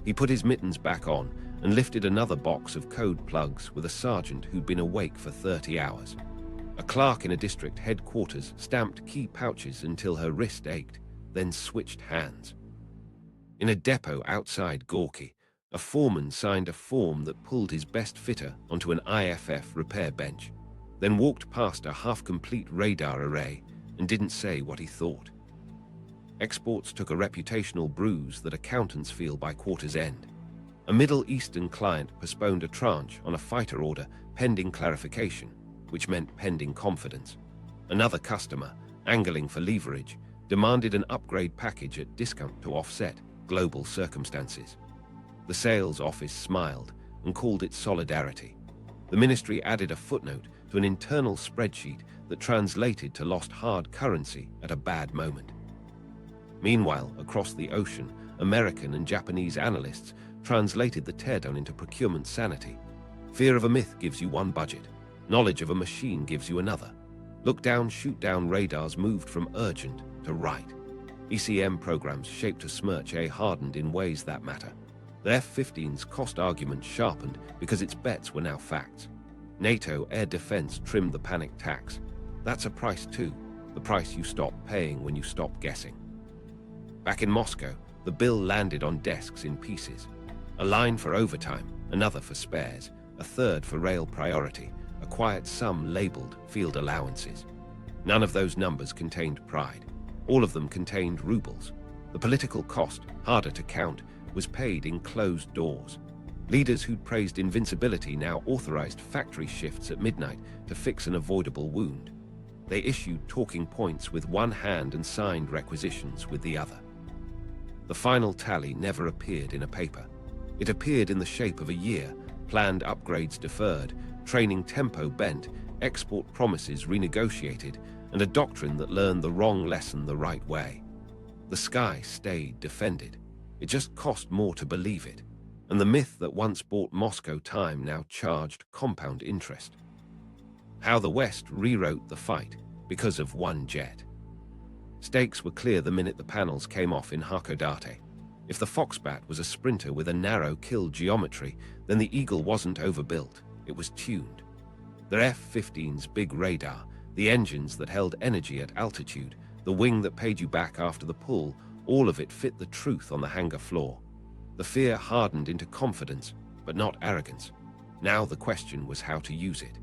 He put his mittens back on and lifted another box of code plugs with a sergeant who'd been awake for 30 hours. A clerk in a district headquarters stamped key pouches until her wrist ached, then switched hands. In a depot outside Gorky, a foreman signed a form that pulled his best fitter onto an IFF repair bench, then walked past a half-complete radar array and didn't say what he thought. Exports took a reputational bruise that accountants feel by quarter's end. A Middle Eastern client postponed a tranche on a fighter order pending clarification, which meant pending confidence. Another customer, angling for leverage, demanded an upgrade package at discount to offset global circumstances. The sales office smiled and called it solidarity. The ministry added a footnote to an internal spreadsheet that translated to lost hard currency at a bad moment. Meanwhile, across the ocean, American and Japanese analysts translated the teardown into procurement sanity. Fear of a myth gives you one budget. Knowledge of a machine gives you another. Look down, shoot down radars moved from urgent to right. ECM programs shaped to smirch hardened in ways that matter. The F-15's cost argument sharpened because its bets were now facts. NATO air defense trimmed the panic tax. That's a price too, the price you stop paying when you stop guessing. Back in Moscow, the bill landed on desks in pieces. A line for overtime, another for spares, a third for rail priority, a quiet sum labeled field allowances. None of those numbers contained pride. All of them contained rubles. The political cost, harder to count, was paid in closed doors. Leaders who'd praised invincibility now authorized factory shifts at midnight to fix an avoidable wound. They issued talking points with one hand and signed requisitions with the other. The final tally never appeared in a paper. It appeared in the shape of a year, planned upgrades deferred, training tempo bent, export promises renegotiated, and a doctrine that learned the wrong lesson the right way. The sky stayed defended. It just cost more to believe it, and the myth that once bought Moscow time now charged compound interest. How the West rewrote the fight because of one jet. Stakes were clear the minute the panels came off in Hakodate. If the Foxbat was a sprinter with a narrow kill geometry, then the Eagle wasn't overbuilt, it was tuned. The F-15's big radar, the engines that held energy at altitude, the wing that paid you back after the pull, all of it fit the truth on the hangar floor. The fear hardened into confidence, but not arrogance. Now the question was how to use it.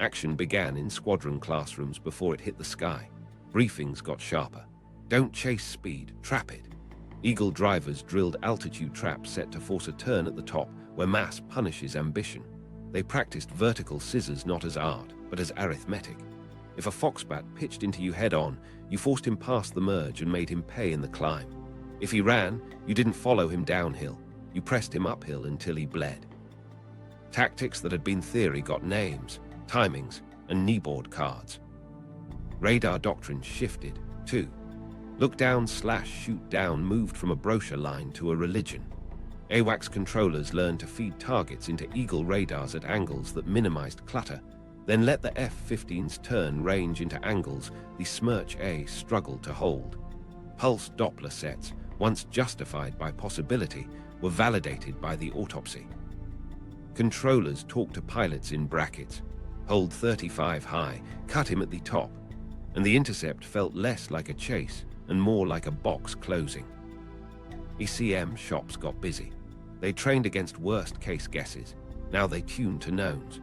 Action began in squadron classrooms before it hit the sky. Briefings got sharper. Don't chase speed, trap it. Eagle drivers drilled altitude traps set to force a turn at the top where mass punishes ambition. They practiced vertical scissors not as art, but as arithmetic. If a Foxbat pitched into you head-on, you forced him past the merge and made him pay in the climb. If he ran, you didn't follow him downhill. You pressed him uphill until he bled. Tactics that had been theory got names, timings, and kneeboard cards. Radar doctrine shifted, too. Look down / shoot down moved from a brochure line to a religion. AWACS controllers learned to feed targets into Eagle radars at angles that minimized clutter, then let the F-15's turn range into angles the Smerch A struggled to hold. Pulse Doppler sets, once justified by possibility, were validated by the Autopsy. Controllers talked to pilots in brackets. Hold 35 high, cut him at the top, and the intercept felt less like a chase and more like a box closing. ECM shops got busy. They trained against worst-case guesses. Now they tuned to knowns.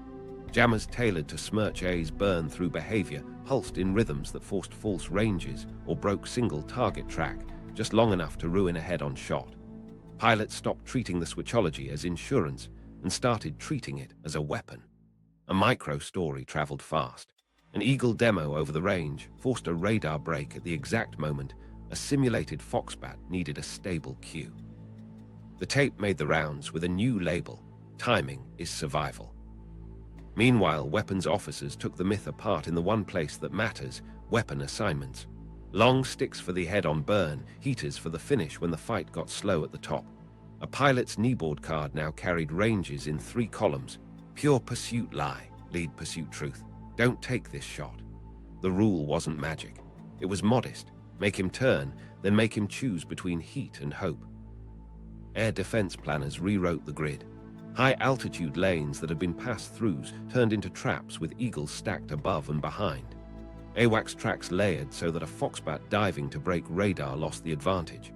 Jammers tailored to Smerch A's burn-through behavior pulsed in rhythms that forced false ranges or broke single-target track just long enough to ruin a head-on shot. Pilots stopped treating the switchology as insurance and started treating it as a weapon. A micro-story traveled fast. An Eagle demo over the range forced a radar break at the exact moment a simulated Foxbat needed a stable cue. The tape made the rounds with a new label: timing is survival. Meanwhile, weapons officers took the myth apart in the one place that matters: weapon assignments. Long sticks for the head-on burn, heaters for the finish when the fight got slow at the top. A pilot's kneeboard card now carried ranges in 3 columns: pure pursuit lie, lead pursuit truth. Don't take this shot. The rule wasn't magic. It was modest. Make him turn, then make him choose between heat and hope. Air defense planners rewrote the grid. High-altitude lanes that had been pass-throughs turned into traps with Eagles stacked above and behind. AWACS tracks layered so that a Foxbat diving to break radar lost the advantage.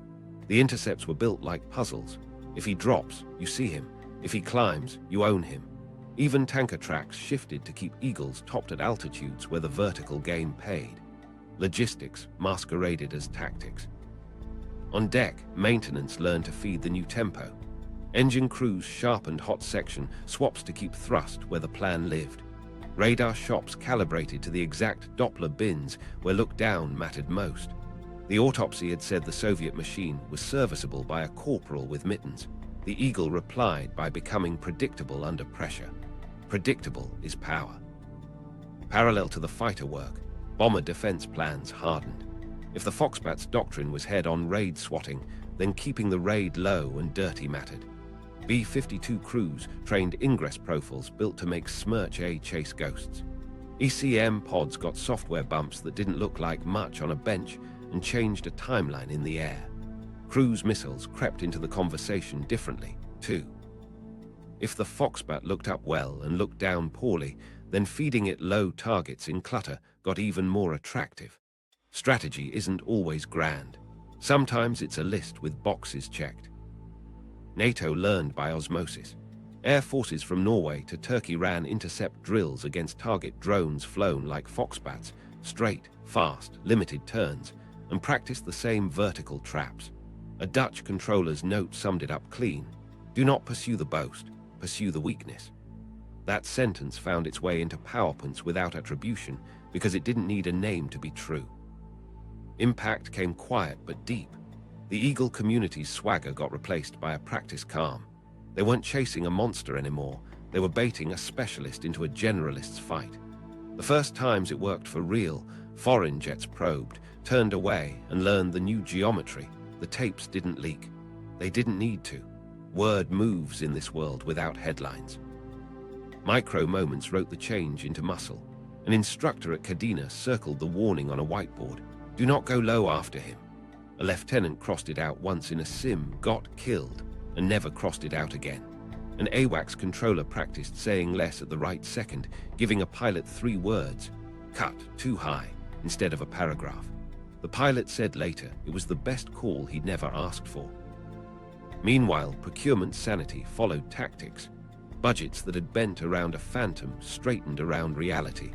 The intercepts were built like puzzles. If he drops, you see him. If he climbs, you own him. Even tanker tracks shifted to keep Eagles topped at altitudes where the vertical game paid. Logistics masqueraded as tactics. On deck, maintenance learned to feed the new tempo. Engine crews sharpened hot section swaps to keep thrust where the plan lived. Radar shops calibrated to the exact Doppler bins where look down mattered most. The Autopsy had said the Soviet machine was serviceable by a corporal with mittens. The Eagle replied by becoming predictable under pressure. Predictable is power. Parallel to the fighter work, bomber defense plans hardened. If the Foxbat's doctrine was head-on raid swatting, then keeping the raid low and dirty mattered. B-52 crews trained ingress profiles built to make Smerch A chase ghosts. ECM pods got software bumps that didn't look like much on a bench and changed a timeline in the air. Cruise missiles crept into the conversation differently, too. If the Foxbat looked up well and looked down poorly, then feeding it low targets in clutter got even more attractive. Strategy isn't always grand. Sometimes it's a list with boxes checked. NATO learned by osmosis. Air forces from Norway to Turkey ran intercept drills against target drones flown like Foxbats, straight, fast, limited turns, and practiced the same vertical traps. A Dutch controller's note summed it up clean: do not pursue the boast, pursue the weakness. That sentence found its way into PowerPoints without attribution because it didn't need a name to be true. Impact came quiet but deep. The Eagle community's swagger got replaced by a practice calm. They weren't chasing a monster anymore. They were baiting a specialist into a generalist's fight. The first times it worked for real, foreign jets probed, turned away, and learned the new geometry. The tapes didn't leak. They didn't need to. Word moves in this world without headlines. Micro moments wrote the change into muscle. An instructor at Kadena circled the warning on a whiteboard. Do not go low after him. A lieutenant crossed it out once in a sim, got killed, and never crossed it out again. An AWACS controller practiced saying less at the right second, giving a pilot 3 words, cut, too high, instead of a paragraph. The pilot said later it was the best call he'd never asked for. Meanwhile, procurement sanity followed tactics. Budgets that had bent around a phantom straightened around reality.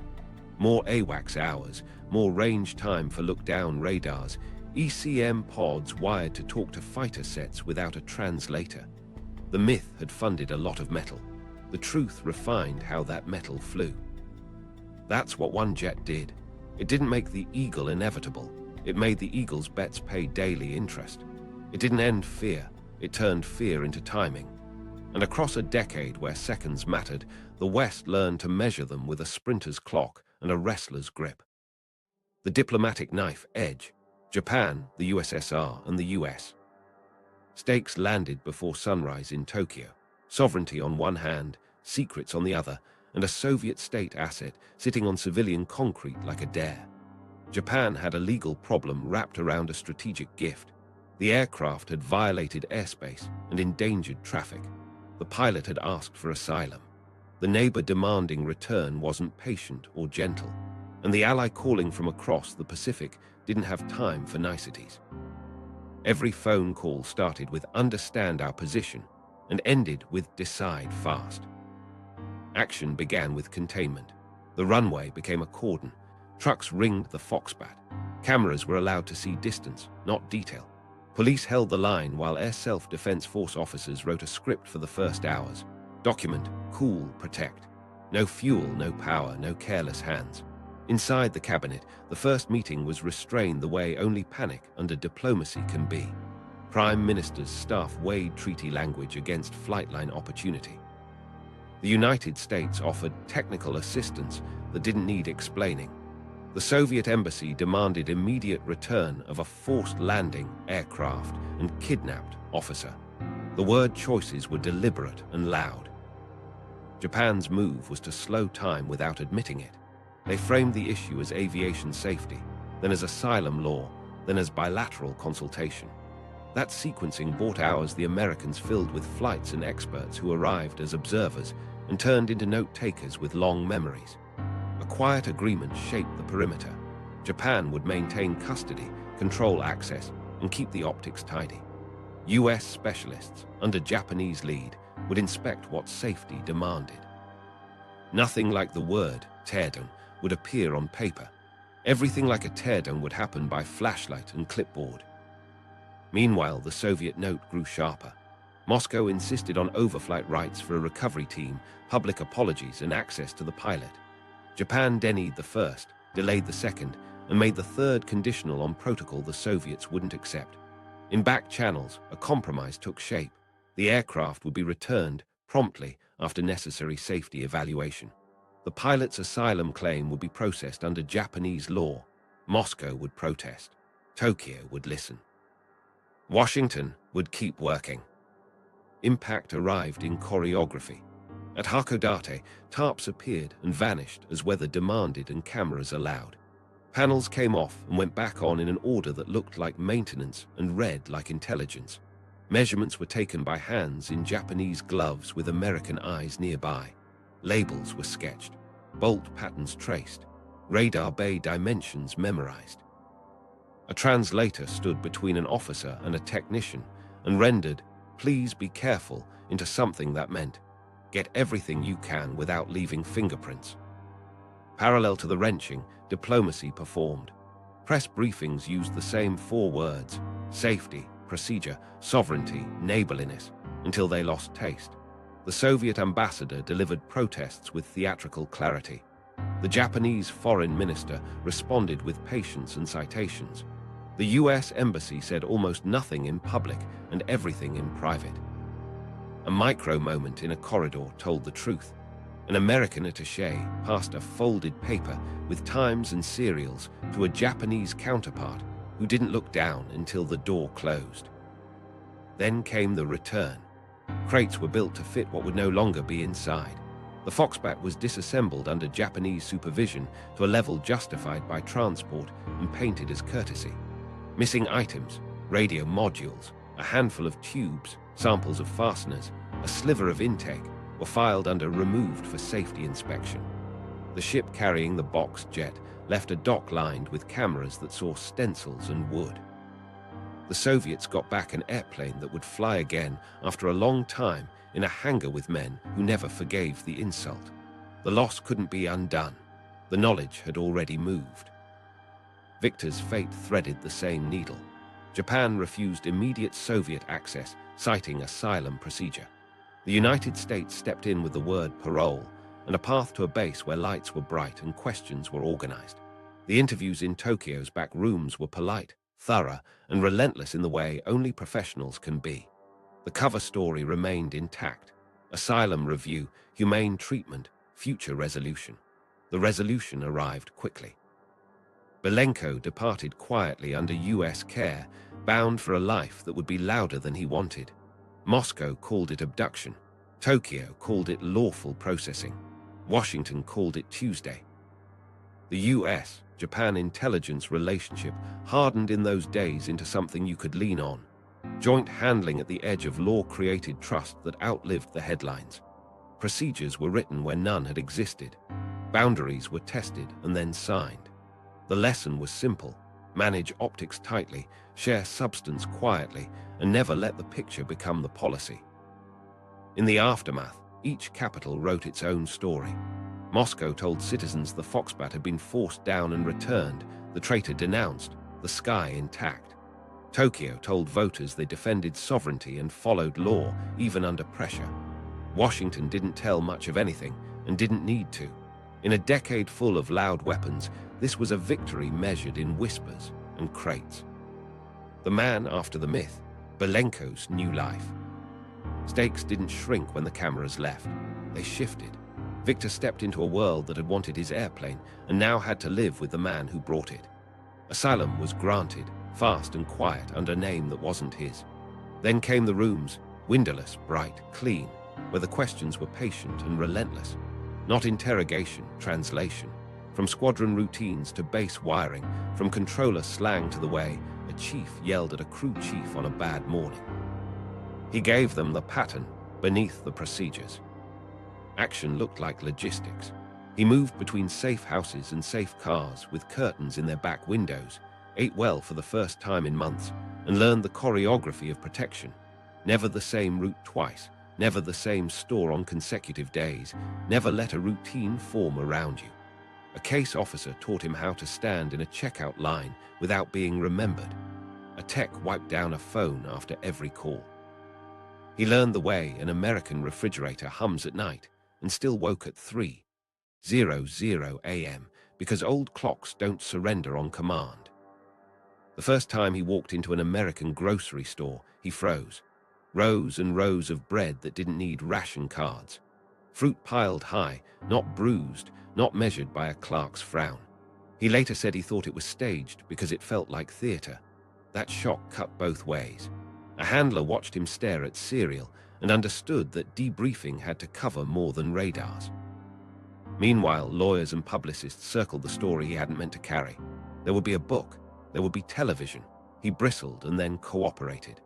More AWACS hours, more range time for look-down radars, ECM pods wired to talk to fighter sets without a translator. The myth had funded a lot of metal. The truth refined how that metal flew. That's what one jet did. It didn't make the Eagle inevitable. It made the Eagle's bets pay daily interest. It didn't end fear. It turned fear into timing. And across a decade where seconds mattered, the West learned to measure them with a sprinter's clock and a wrestler's grip. The diplomatic knife edge. Japan, the USSR, and the US. Stakes landed before sunrise in Tokyo. Sovereignty on one hand, secrets on the other, and a Soviet state asset sitting on civilian concrete like a dare. Japan had a legal problem wrapped around a strategic gift. The aircraft had violated airspace and endangered traffic. The pilot had asked for asylum. The neighbor demanding return wasn't patient or gentle, and the ally calling from across the Pacific didn't have time for niceties. Every phone call started with "understand our position" and ended with "decide fast." Action began with containment. The runway became a cordon. Trucks ringed the Foxbat. Cameras were allowed to see distance, not detail. Police held the line while Air Self-Defense Force officers wrote a script for the first hours. Document, cool, protect. No fuel, no power, no careless hands. Inside the cabinet, the first meeting was restrained the way only panic under diplomacy can be. Prime Minister's staff weighed treaty language against flightline opportunity. The United States offered technical assistance that didn't need explaining. The Soviet embassy demanded immediate return of a forced landing aircraft and kidnapped officer. The word choices were deliberate and loud. Japan's move was to slow time without admitting it. They framed the issue as aviation safety, then as asylum law, then as bilateral consultation. That sequencing bought hours the Americans filled with flights and experts who arrived as observers and turned into note-takers with long memories. A quiet agreement shaped the perimeter. Japan would maintain custody, control access, and keep the optics tidy. US specialists, under Japanese lead, would inspect what safety demanded. Nothing like the word teardown would appear on paper. Everything like a teardown would happen by flashlight and clipboard. Meanwhile, the Soviet note grew sharper. Moscow insisted on overflight rights for a recovery team, public apologies, and access to the pilot. Japan denied the first, delayed the second, and made the third conditional on protocol the Soviets wouldn't accept. In back channels, a compromise took shape. The aircraft would be returned promptly after necessary safety evaluation. The pilot's asylum claim would be processed under Japanese law. Moscow would protest. Tokyo would listen. Washington would keep working. Impact arrived in choreography. At Hakodate, tarps appeared and vanished as weather demanded and cameras allowed. Panels came off and went back on in an order that looked like maintenance and read like intelligence. Measurements were taken by hands in Japanese gloves with American eyes nearby. Labels were sketched, bolt patterns traced, radar bay dimensions memorized. A translator stood between an officer and a technician and rendered, "Please be careful," into something that meant, "Get everything you can without leaving fingerprints." Parallel to the wrenching, diplomacy performed. Press briefings used the same 4 words: safety, procedure, sovereignty, neighborliness, until they lost taste. The Soviet ambassador delivered protests with theatrical clarity. The Japanese foreign minister responded with patience and citations. The US embassy said almost nothing in public and everything in private. A micro moment in a corridor told the truth. An American attaché passed a folded paper with times and serials to a Japanese counterpart who didn't look down until the door closed. Then came the return. Crates were built to fit what would no longer be inside. The Foxbat was disassembled under Japanese supervision to a level justified by transport and painted as courtesy. Missing items, radio modules, a handful of tubes, samples of fasteners, a sliver of intake were filed under removed for safety inspection. The ship carrying the box jet left a dock lined with cameras that saw stencils and wood. The Soviets got back an airplane that would fly again after a long time in a hangar with men who never forgave the insult. The loss couldn't be undone. The knowledge had already moved. Viktor's fate threaded the same needle. Japan refused immediate Soviet access, citing asylum procedure. The United States stepped in with the word parole and a path to a base where lights were bright and questions were organized. The interviews in Tokyo's back rooms were polite, thorough, and relentless in the way only professionals can be. The cover story remained intact. Asylum review, humane treatment, future resolution. The resolution arrived quickly. Belenko departed quietly under US care, bound for a life that would be louder than he wanted. Moscow called it abduction. Tokyo called it lawful processing. Washington called it Tuesday. The US-Japan intelligence relationship hardened in those days into something you could lean on. Joint handling at the edge of law-created trust that outlived the headlines. Procedures were written where none had existed. Boundaries were tested and then signed. The lesson was simple: manage optics tightly, share substance quietly, and never let the picture become the policy. In the aftermath, each capital wrote its own story. Moscow told citizens the Foxbat had been forced down and returned, the traitor denounced, the sky intact. Tokyo told voters they defended sovereignty and followed law, even under pressure. Washington didn't tell much of anything, and didn't need to. In a decade full of loud weapons, this was a victory measured in whispers and crates. The man after the myth, Belenko's new life. Stakes didn't shrink when the cameras left. They shifted. Viktor stepped into a world that had wanted his airplane and now had to live with the man who brought it. Asylum was granted, fast and quiet, under a name that wasn't his. Then came the rooms, windowless, bright, clean, where the questions were patient and relentless. Not interrogation, translation. From squadron routines to base wiring, from controller slang to the way a chief yelled at a crew chief on a bad morning. He gave them the pattern beneath the procedures. Action looked like logistics. He moved between safe houses and safe cars with curtains in their back windows, ate well for the first time in months, and learned the choreography of protection. Never the same route twice, never the same store on consecutive days, never let a routine form around you. A case officer taught him how to stand in a checkout line without being remembered. A tech wiped down a phone after every call. He learned the way an American refrigerator hums at night and still woke at 3:00 a.m. because old clocks don't surrender on command. The first time he walked into an American grocery store, he froze. Rows and rows of bread that didn't need ration cards. Fruit piled high, not bruised, not measured by a clerk's frown. He later said he thought it was staged because it felt like theater. That shock cut both ways. A handler watched him stare at cereal and understood that debriefing had to cover more than radars. Meanwhile, lawyers and publicists circled the story he hadn't meant to carry. There would be a book. There would be television. He bristled and then cooperated.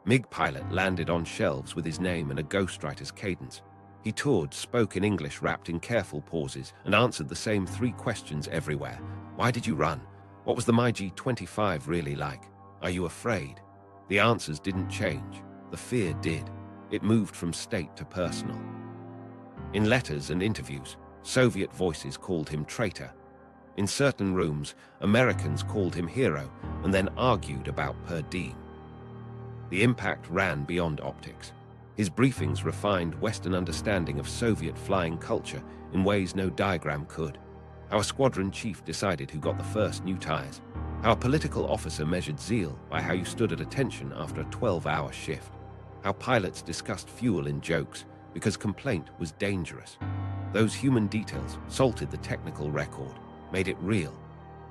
MiG pilot landed on shelves with his name and a ghostwriter's cadence. He toured, spoke in English wrapped in careful pauses, and answered the same 3 questions everywhere. Why did you run? What was the MiG-25 really like? Are you afraid? The answers didn't change. The fear did. It moved from state to personal. In letters and interviews, Soviet voices called him traitor. In certain rooms, Americans called him hero and then argued about per diem. The impact ran beyond optics. His briefings refined Western understanding of Soviet flying culture in ways no diagram could. How a squadron chief decided who got the first new tires. How a political officer measured zeal by how you stood at attention after a 12-hour shift. How pilots discussed fuel in jokes because complaint was dangerous. Those human details salted the technical record, made it real.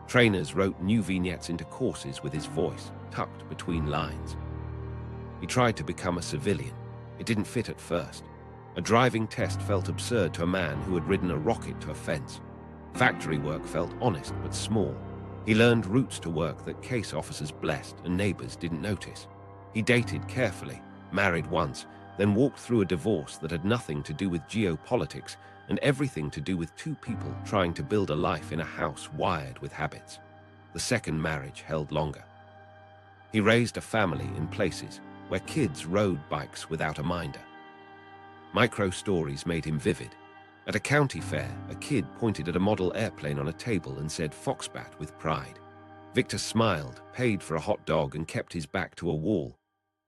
Trainers wrote new vignettes into courses with his voice tucked between lines. He tried to become a civilian. It didn't fit at first. A driving test felt absurd to a man who had ridden a rocket to a fence. Factory work felt honest but small. He learned routes to work that case officers blessed and neighbors didn't notice. He dated carefully, married once, then walked through a divorce that had nothing to do with geopolitics and everything to do with two people trying to build a life in a house wired with habits. The second marriage held longer. He raised a family in places where kids rode bikes without a minder. Micro-stories made him vivid. At a county fair, a kid pointed at a model airplane on a table and said Foxbat with pride. Victor smiled, paid for a hot dog, and kept his back to a wall.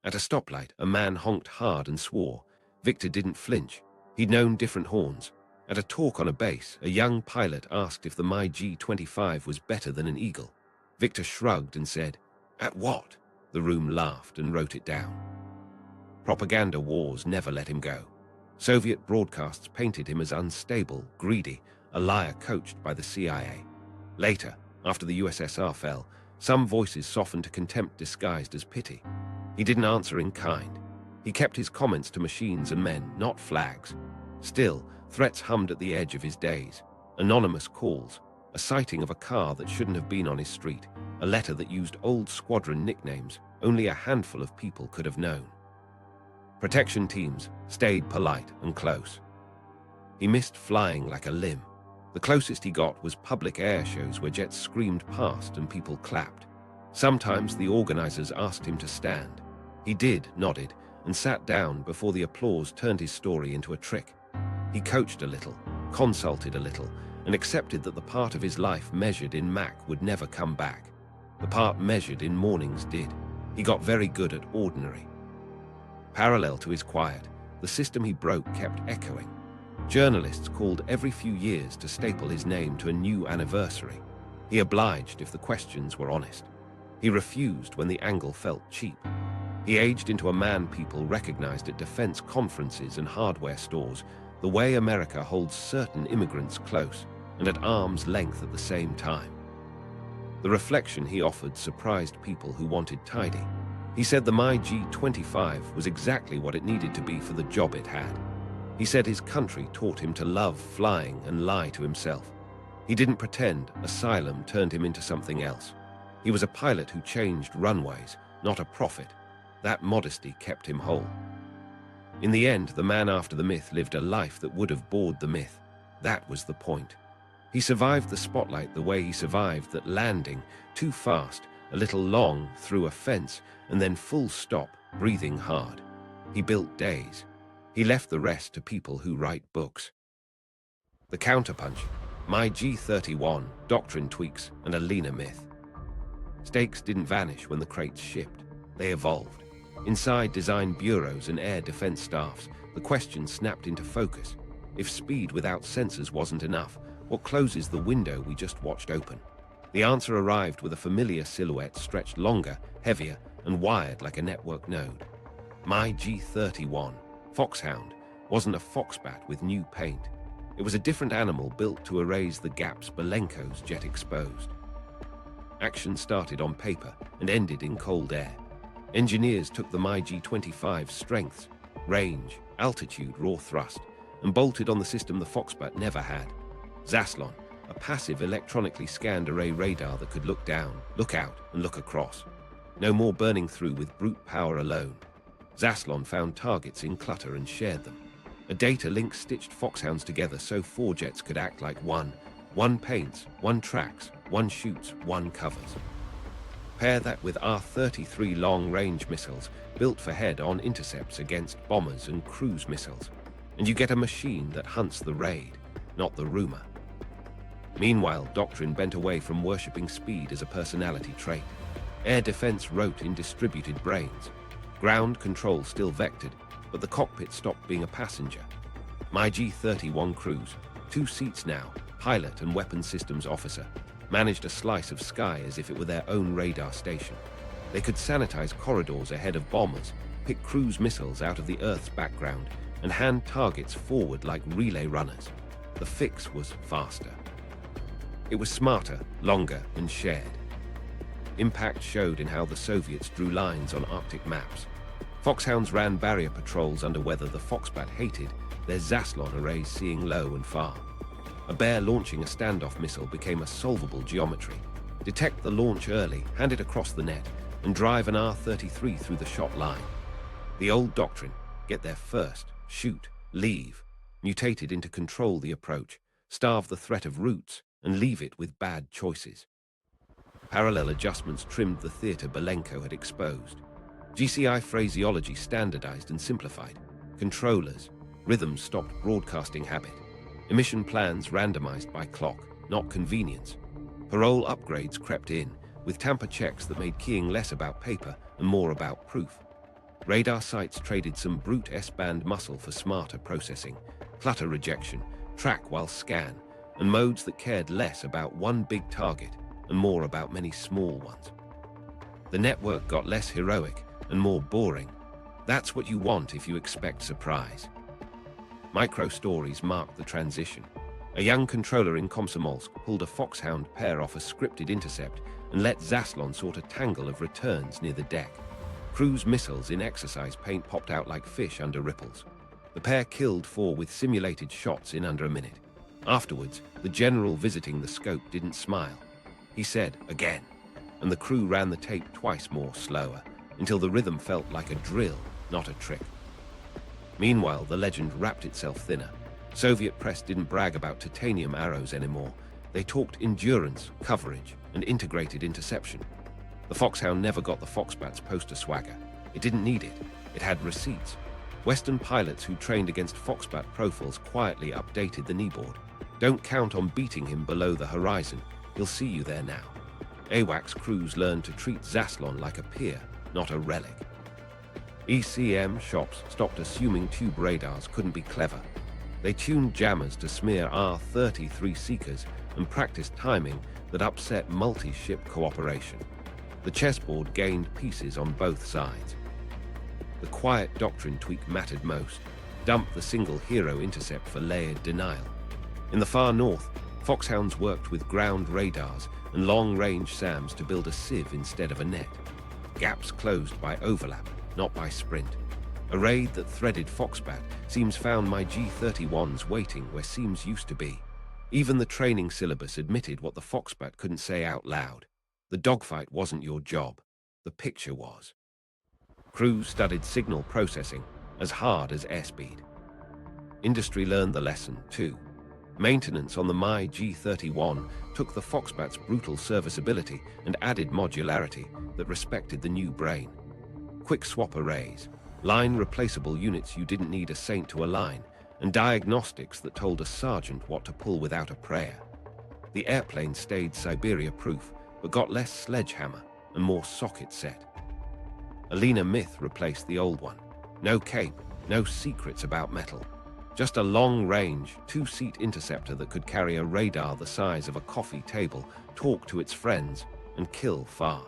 At a stoplight, a man honked hard and swore. Victor didn't flinch. He'd known different horns. At a talk on a base, a young pilot asked if the MiG-25 was better than an Eagle. Victor shrugged and said, "At what?" The room laughed and wrote it down. Propaganda wars never let him go. Soviet broadcasts painted him as unstable, greedy, a liar coached by the CIA. Later, after the USSR fell, some voices softened to contempt disguised as pity. He didn't answer in kind. He kept his comments to machines and men, not flags. Still, threats hummed at the edge of his days. Anonymous calls, a sighting of a car that shouldn't have been on his street, a letter that used old squadron nicknames only a handful of people could have known. Protection teams stayed polite and close. He missed flying like a limb. The closest he got was public air shows where jets screamed past and people clapped. Sometimes the organizers asked him to stand. He did, nodded, and sat down before the applause turned his story into a trick. He coached a little, consulted a little, and accepted that the part of his life measured in Mac would never come back. The part measured in mornings did. He got very good at ordinary. Parallel to his quiet, the system he broke kept echoing. Journalists called every few years to staple his name to a new anniversary. He obliged if the questions were honest. He refused when the angle felt cheap. He aged into a man people recognized at defense conferences and hardware stores, the way America holds certain immigrants close and at arm's length at the same time. The reflection he offered surprised people who wanted tidy. He said the MiG-25 was exactly what it needed to be for the job it had. He said his country taught him to love flying and lie to himself. He didn't pretend asylum turned him into something else. He was a pilot who changed runways, not a prophet. That modesty kept him whole. In the end, the man after the myth lived a life that would have bored the myth. That was the point. He survived the spotlight the way he survived that landing, too fast, a little long, through a fence, and then full stop, breathing hard. He built days. He left the rest to people who write books. The Counterpunch, MiG-31, doctrine tweaks, and a leaner myth. Stakes didn't vanish when the crates shipped. They evolved. Inside design bureaus and air defense staffs, the question snapped into focus. If speed without sensors wasn't enough, what closes the window we just watched open? The answer arrived with a familiar silhouette stretched longer, heavier, and wired like a network node. MiG-31, Foxhound, wasn't a Foxbat with new paint. It was a different animal built to erase the gaps Belenko's jet exposed. Action started on paper and ended in cold air. Engineers took the MiG-25's strengths, range, altitude, raw thrust, and bolted on the system the Foxbat never had. Zaslon, a passive electronically scanned array radar that could look down, look out, and look across. No more burning through with brute power alone. Zaslon found targets in clutter and shared them. A data link stitched Foxhounds together so four jets could act like one. One paints, one tracks, one shoots, one covers. Pair that with R-33 long-range missiles built for head-on intercepts against bombers and cruise missiles, and you get a machine that hunts the raid, not the rumor. Meanwhile, doctrine bent away from worshipping speed as a personality trait. Air defense wrote in distributed brains. Ground control still vectored, but the cockpit stopped being a passenger. MiG-31 crews, 2 seats now, pilot and weapons systems officer, managed a slice of sky as if it were their own radar station. They could sanitize corridors ahead of bombers, pick cruise missiles out of the Earth's background, and hand targets forward like relay runners. The fix was faster. It was smarter, longer, and shared. Impact showed in how the Soviets drew lines on Arctic maps. Foxhounds ran barrier patrols under weather the Foxbat hated, their Zaslon arrays seeing low and far. A bear launching a standoff missile became a solvable geometry. Detect the launch early, hand it across the net, and drive an R-33 through the shot line. The old doctrine, get there first, shoot, leave, mutated into control the approach, starve the threat of routes, and leave it with bad choices. Parallel adjustments trimmed the theater Belenko had exposed. GCI phraseology standardized and simplified. Controllers, rhythms stopped broadcasting habit. Emission plans randomized by clock, not convenience. Parol upgrades crept in, with tamper checks that made keying less about paper and more about proof. Radar sites traded some brute S-band muscle for smarter processing, clutter rejection, track while scan, and modes that cared less about one big target and more about many small ones. The network got less heroic and more boring. That's what you want if you expect surprise. Micro-stories marked the transition. A young controller in Komsomolsk pulled a Foxhound pair off a scripted intercept and let Zaslon sort a tangle of returns near the deck. Cruise missiles in exercise paint popped out like fish under ripples. The pair killed 4 with simulated shots in under a minute. Afterwards, the general visiting the scope didn't smile. He said, again, and the crew ran the tape twice more slower, until the rhythm felt like a drill, not a trick. Meanwhile, the legend wrapped itself thinner. Soviet press didn't brag about titanium arrows anymore. They talked endurance, coverage, and integrated interception. The Foxhound never got the Foxbat's poster swagger. It didn't need it. It had receipts. Western pilots who trained against Foxbat profiles quietly updated the kneeboard. Don't count on beating him below the horizon. He'll see you there now. AWACS crews learned to treat Zaslon like a peer, not a relic. ECM shops stopped assuming tube radars couldn't be clever. They tuned jammers to smear R-33 seekers and practiced timing that upset multi-ship cooperation. The chessboard gained pieces on both sides. The quiet doctrine tweak mattered most. Dump the single hero intercept for layered denial. In the far north, Foxhounds worked with ground radars and long-range SAMs to build a sieve instead of a net. Gaps closed by overlap, not by sprint. A raid that threaded Foxbat seems found my G-31s waiting where seams used to be. Even the training syllabus admitted what the Foxbat couldn't say out loud. The dogfight wasn't your job. The picture was. Crews studied signal processing as hard as airspeed. Industry learned the lesson, too. Maintenance on the My G-31 took the Foxbat's brutal serviceability and added modularity that respected the new brain. Quick swap arrays, line-replaceable units you didn't need a saint to align, and diagnostics that told a sergeant what to pull without a prayer. The airplane stayed Siberia-proof, but got less sledgehammer and more socket set. A leaner myth replaced the old one. No cape, no secrets about metal. Just a long-range, 2-seat interceptor that could carry a radar the size of a coffee table, talk to its friends, and kill far.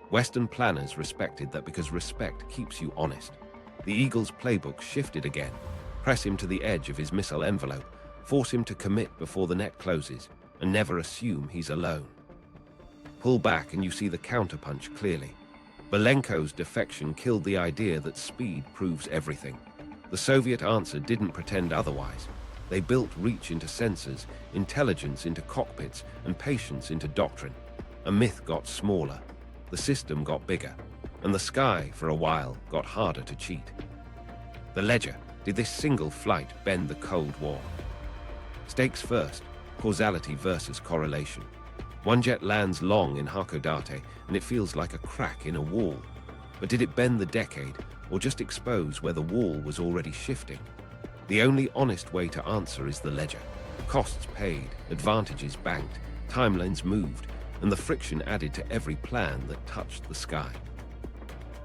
Western planners respected that because respect keeps you honest. The Eagle's playbook shifted again. Press him to the edge of his missile envelope, force him to commit before the net closes, and never assume he's alone. Pull back and you see the counterpunch clearly. Belenko's defection killed the idea that speed proves everything. The Soviet answer didn't pretend otherwise. They built reach into sensors, intelligence into cockpits, and patience into doctrine. A myth got smaller, the system got bigger, and the sky, for a while, got harder to cheat. The ledger, did this single flight bend the Cold War? Stakes first, causality versus correlation. One jet lands long in Hakodate, and it feels like a crack in a wall. But did it bend the decade, or just expose where the wall was already shifting? The only honest way to answer is the ledger. Costs paid, advantages banked, timelines moved, and the friction added to every plan that touched the sky.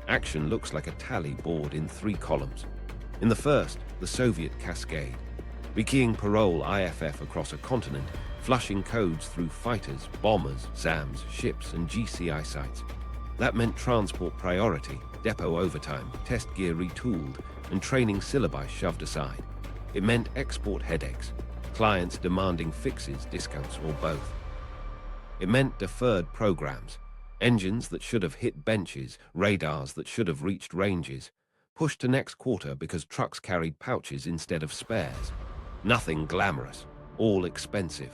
Action looks like a tally board in 3 columns. In the first, the Soviet cascade. Rekeying Parol IFF across a continent, flushing codes through fighters, bombers, SAMs, ships, and GCI sites. That meant transport priority, depot overtime, test gear retooled, and training syllabi shoved aside. It meant export headaches, clients demanding fixes, discounts, or both. It meant deferred programs, engines that should have hit benches, radars that should have reached ranges, Pushed to next quarter because trucks carried pouches instead of spares. Nothing glamorous, all expensive.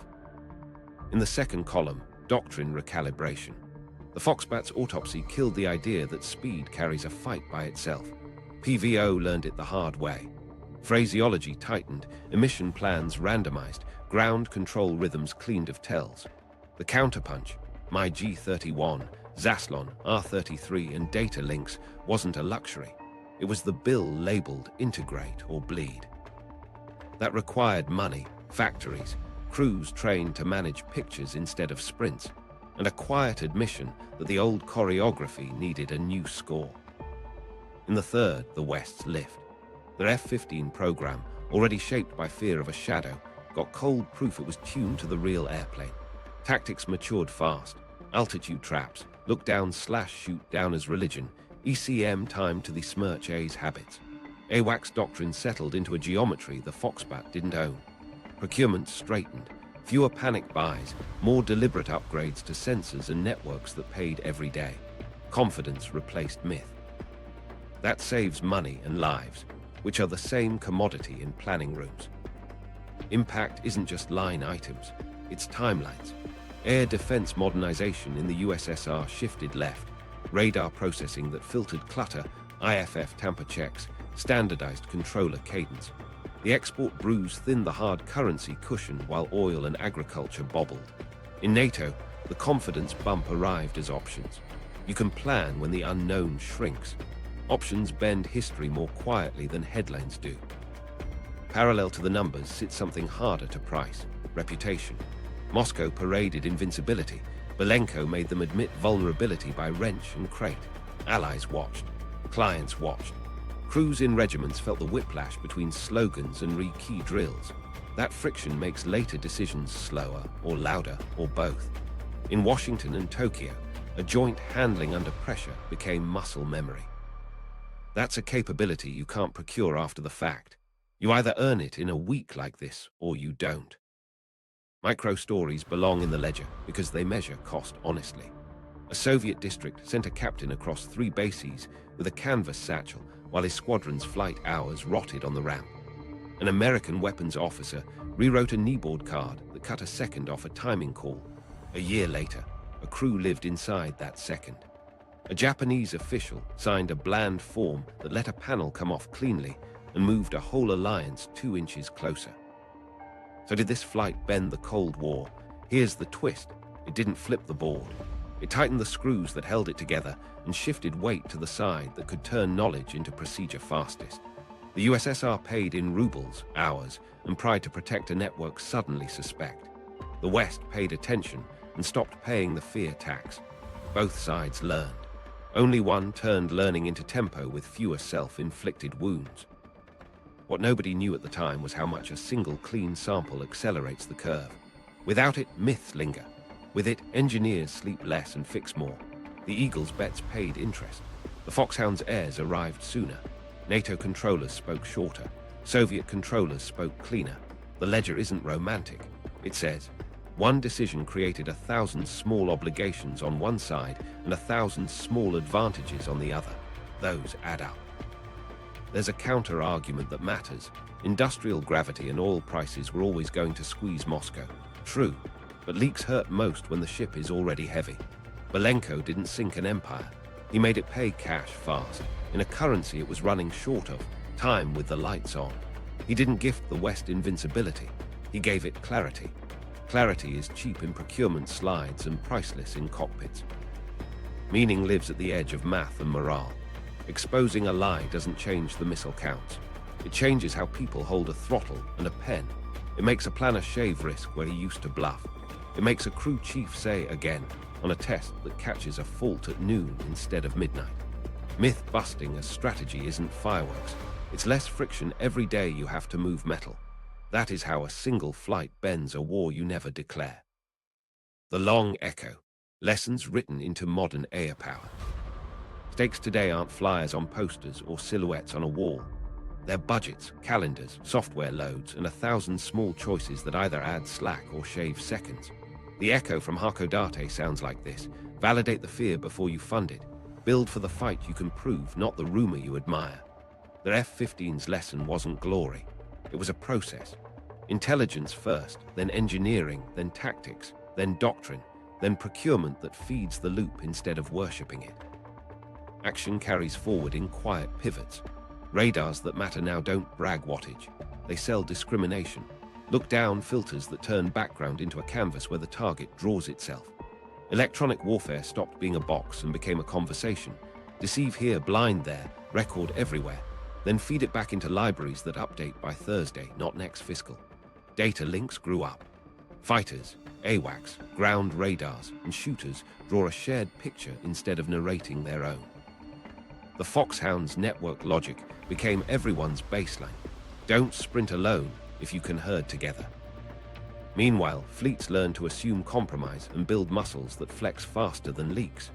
In the second column, doctrine recalibration. The Foxbat's autopsy killed the idea that speed carries a fight by itself. PVO learned it the hard way. Phraseology tightened, emission plans randomized, ground control rhythms cleaned of tells. The Counterpunch, MiG-31, Zaslon, R-33 and data links wasn't a luxury. It was the bill labeled integrate or bleed. That required money, factories, crews trained to manage pictures instead of sprints, and a quiet admission that the old choreography needed a new score. In the third, the West's lift. Their F-15 program, already shaped by fear of a shadow, got cold proof it was tuned to the real airplane. Tactics matured fast. Altitude traps, look down / shoot down as religion, ECM timed to the Smirch A's habits. AWACS doctrine settled into a geometry the Foxbat didn't own. Procurement straightened, fewer panic buys, more deliberate upgrades to sensors and networks that paid every day. Confidence replaced myth. That saves money and lives, which are the same commodity in planning rooms. Impact isn't just line items, it's timelines. Air defense modernization in the USSR shifted left. Radar processing that filtered clutter, IFF tamper checks, standardized controller cadence. The export bruise thinned the hard currency cushion while oil and agriculture bobbled. In NATO, the confidence bump arrived as options. You can plan when the unknown shrinks. Options bend history more quietly than headlines do. Parallel to the numbers sits something harder to price: reputation. Moscow paraded invincibility. Belenko made them admit vulnerability by wrench and crate. Allies watched. Clients watched. Crews in regiments felt the whiplash between slogans and re-key drills. That friction makes later decisions slower or louder or both. In Washington and Tokyo, a joint handling under pressure became muscle memory. That's a capability you can't procure after the fact. You either earn it in a week like this or you don't. Micro stories belong in the ledger because they measure cost honestly. A Soviet district sent a captain across 3 bases with a canvas satchel while his squadron's flight hours rotted on the ramp. An American weapons officer rewrote a kneeboard card that cut a second off a timing call. A year later, a crew lived inside that second. A Japanese official signed a bland form that let a panel come off cleanly and moved a whole alliance 2 inches closer. So did this flight bend the Cold War? Here's the twist. It didn't flip the board. It tightened the screws that held it together and shifted weight to the side that could turn knowledge into procedure fastest. The USSR paid in rubles, hours, and pride to protect a network suddenly suspect. The West paid attention and stopped paying the fear tax. Both sides learned. Only one turned learning into tempo with fewer self-inflicted wounds. What nobody knew at the time was how much a single clean sample accelerates the curve. Without it, myths linger. With it, engineers sleep less and fix more. The Eagles' bets paid interest. The Foxhound's heirs arrived sooner. NATO controllers spoke shorter. Soviet controllers spoke cleaner. The ledger isn't romantic. It says, one decision created 1,000 small obligations on one side and 1,000 small advantages on the other. Those add up. There's a counter-argument that matters. Industrial gravity and oil prices were always going to squeeze Moscow. True, but leaks hurt most when the ship is already heavy. Belenko didn't sink an empire. He made it pay cash fast, in a currency it was running short of, time with the lights on. He didn't gift the West invincibility. He gave it clarity. Clarity is cheap in procurement slides and priceless in cockpits. Meaning lives at the edge of math and morale. Exposing a lie doesn't change the missile counts. It changes how people hold a throttle and a pen. It makes a planner shave risk where he used to bluff. It makes a crew chief say again on a test that catches a fault at noon instead of midnight. Myth busting as strategy isn't fireworks. It's less friction every day you have to move metal. That is how a single flight bends a war you never declare. The long echo. Lessons written into modern Airpower. Stakes today aren't flyers on posters or silhouettes on a wall. They're budgets, calendars, software loads, and 1,000 small choices that either add slack or shave seconds. The echo from Hakodate sounds like this. Validate the fear before you fund it. Build for the fight you can prove, not the rumor you admire. Their F-15's lesson wasn't glory. It was a process. Intelligence first, then engineering, then tactics, then doctrine, then procurement that feeds the loop instead of worshipping it. Action carries forward in quiet pivots. Radars that matter now don't brag wattage. They sell discrimination. Look down filters that turn background into a canvas where the target draws itself. Electronic warfare stopped being a box and became a conversation. Deceive here, blind there, record everywhere. Then feed it back into libraries that update by Thursday, not next fiscal. Data links grew up. Fighters, AWACS, ground radars, and shooters draw a shared picture instead of narrating their own. The Foxhound's network logic became everyone's baseline. Don't sprint alone if you can herd together. Meanwhile, fleets learn to assume compromise and build muscles that flex faster than leaks.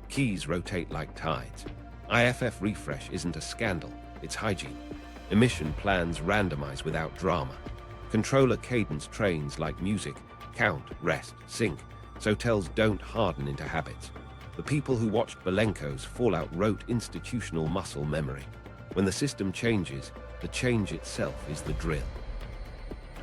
Keys rotate like tides. IFF refresh isn't a scandal, it's hygiene. Emission plans randomize without drama. Controller cadence trains like music, count, rest, sync, so tells don't harden into habits. The people who watched Belenko's fallout wrote institutional muscle memory. When the system changes, the change itself is the drill.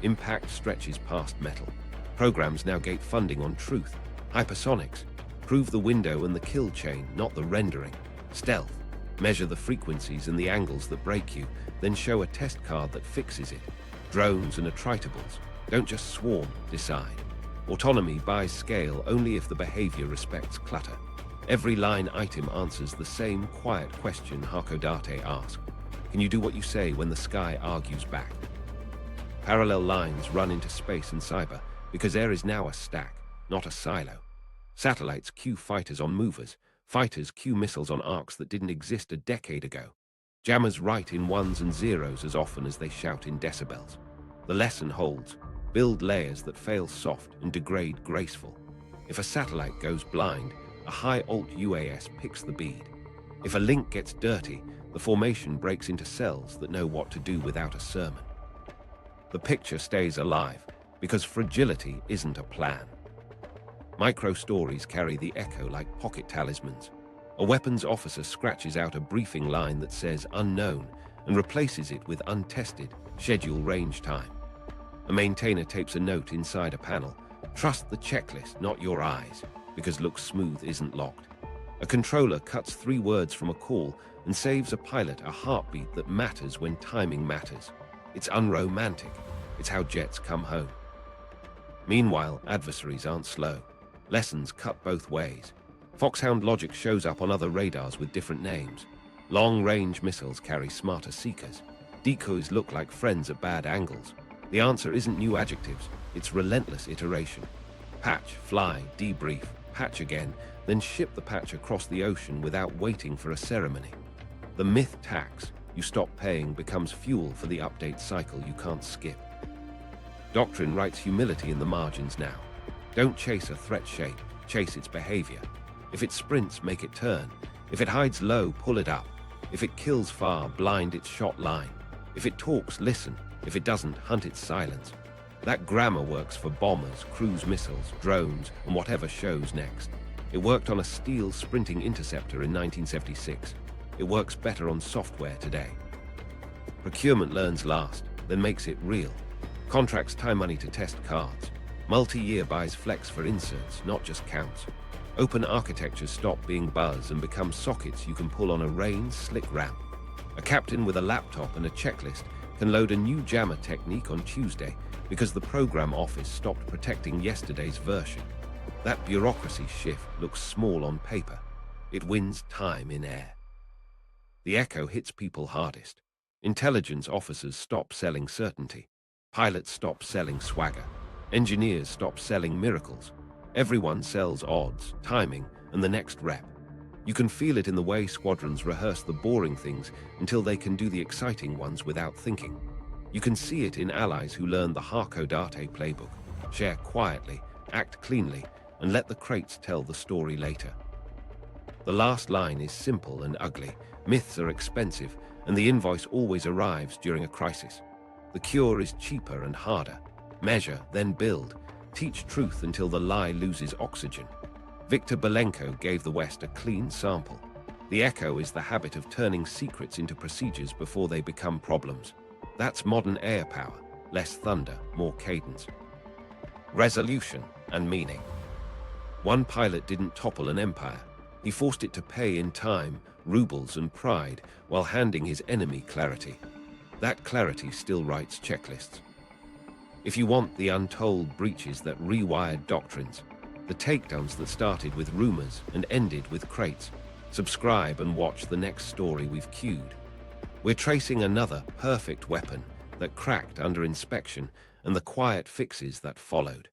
Impact stretches past metal. Programs now gate funding on truth. Hypersonics. Prove the window and the kill chain, not the rendering. Stealth. Measure the frequencies and the angles that break you, then show a test card that fixes it. Drones and attritables. Don't just swarm, decide. Autonomy buys scale only if the behavior respects clutter. Every line item answers the same quiet question Hakodate asked. Can you do what you say when the sky argues back? Parallel lines run into space and cyber because air is now a stack, not a silo. Satellites cue fighters on movers. Fighters cue missiles on arcs that didn't exist a decade ago. Jammers write in ones and zeros as often as they shout in decibels. The lesson holds. Build layers that fail soft and degrade graceful. If a satellite goes blind, a high-alt UAS picks the bead. If a link gets dirty, the formation breaks into cells that know what to do without a sermon. The picture stays alive because fragility isn't a plan. Micro-stories carry the echo like pocket talismans. A weapons officer scratches out a briefing line that says unknown and replaces it with untested, schedule range time. A maintainer tapes a note inside a panel. Trust the checklist, not your eyes, because looks smooth isn't locked. A controller cuts 3 words from a call and saves a pilot a heartbeat that matters when timing matters. It's unromantic. It's how jets come home. Meanwhile, adversaries aren't slow. Lessons cut both ways. Foxhound logic shows up on other radars with different names. Long-range missiles carry smarter seekers. Decoys look like friends at bad angles. The answer isn't new adjectives, it's relentless iteration. Patch, fly, debrief, patch again, then ship the patch across the ocean without waiting for a ceremony. The myth tax you stop paying becomes fuel for the update cycle you can't skip. Doctrine writes humility in the margins now. Don't chase a threat shape, chase its behavior. If it sprints, make it turn. If it hides low, pull it up. If it kills far, blind its shot line. If it talks, listen. If it doesn't, hunt its silence. That grammar works for bombers, cruise missiles, drones, and whatever shows next. It worked on a steel sprinting interceptor in 1976. It works better on software today. Procurement learns last, then makes it real. Contracts tie money to test cards. Multi-year buys flex for inserts, not just counts. Open architectures stop being buzz and become sockets you can pull on a rain slick ramp. A captain with a laptop and a checklist can load a new jammer technique on Tuesday because the program office stopped protecting yesterday's version. That bureaucracy shift looks small on paper. It wins time in air. The echo hits people hardest. Intelligence officers stop selling certainty. Pilots stop selling swagger. Engineers stop selling miracles. Everyone sells odds, timing, and the next rep. You can feel it in the way squadrons rehearse the boring things until they can do the exciting ones without thinking. You can see it in allies who learn the Hakodate playbook. Share quietly, act cleanly, and let the crates tell the story later. The last line is simple and ugly. Myths are expensive, and the invoice always arrives during a crisis. The cure is cheaper and harder. Measure, then build. Teach truth until the lie loses oxygen. Viktor Belenko gave the West a clean sample. The echo is the habit of turning secrets into procedures before they become problems. That's modern air power, less thunder, more cadence. Resolution and meaning. One pilot didn't topple an empire. He forced it to pay in time, rubles and pride, while handing his enemy clarity. That clarity still writes checklists. If you want the untold breaches that rewired doctrines, the takedowns that started with rumors and ended with crates, subscribe and watch the next story we've queued. We're tracing another perfect weapon that cracked under inspection and the quiet fixes that followed.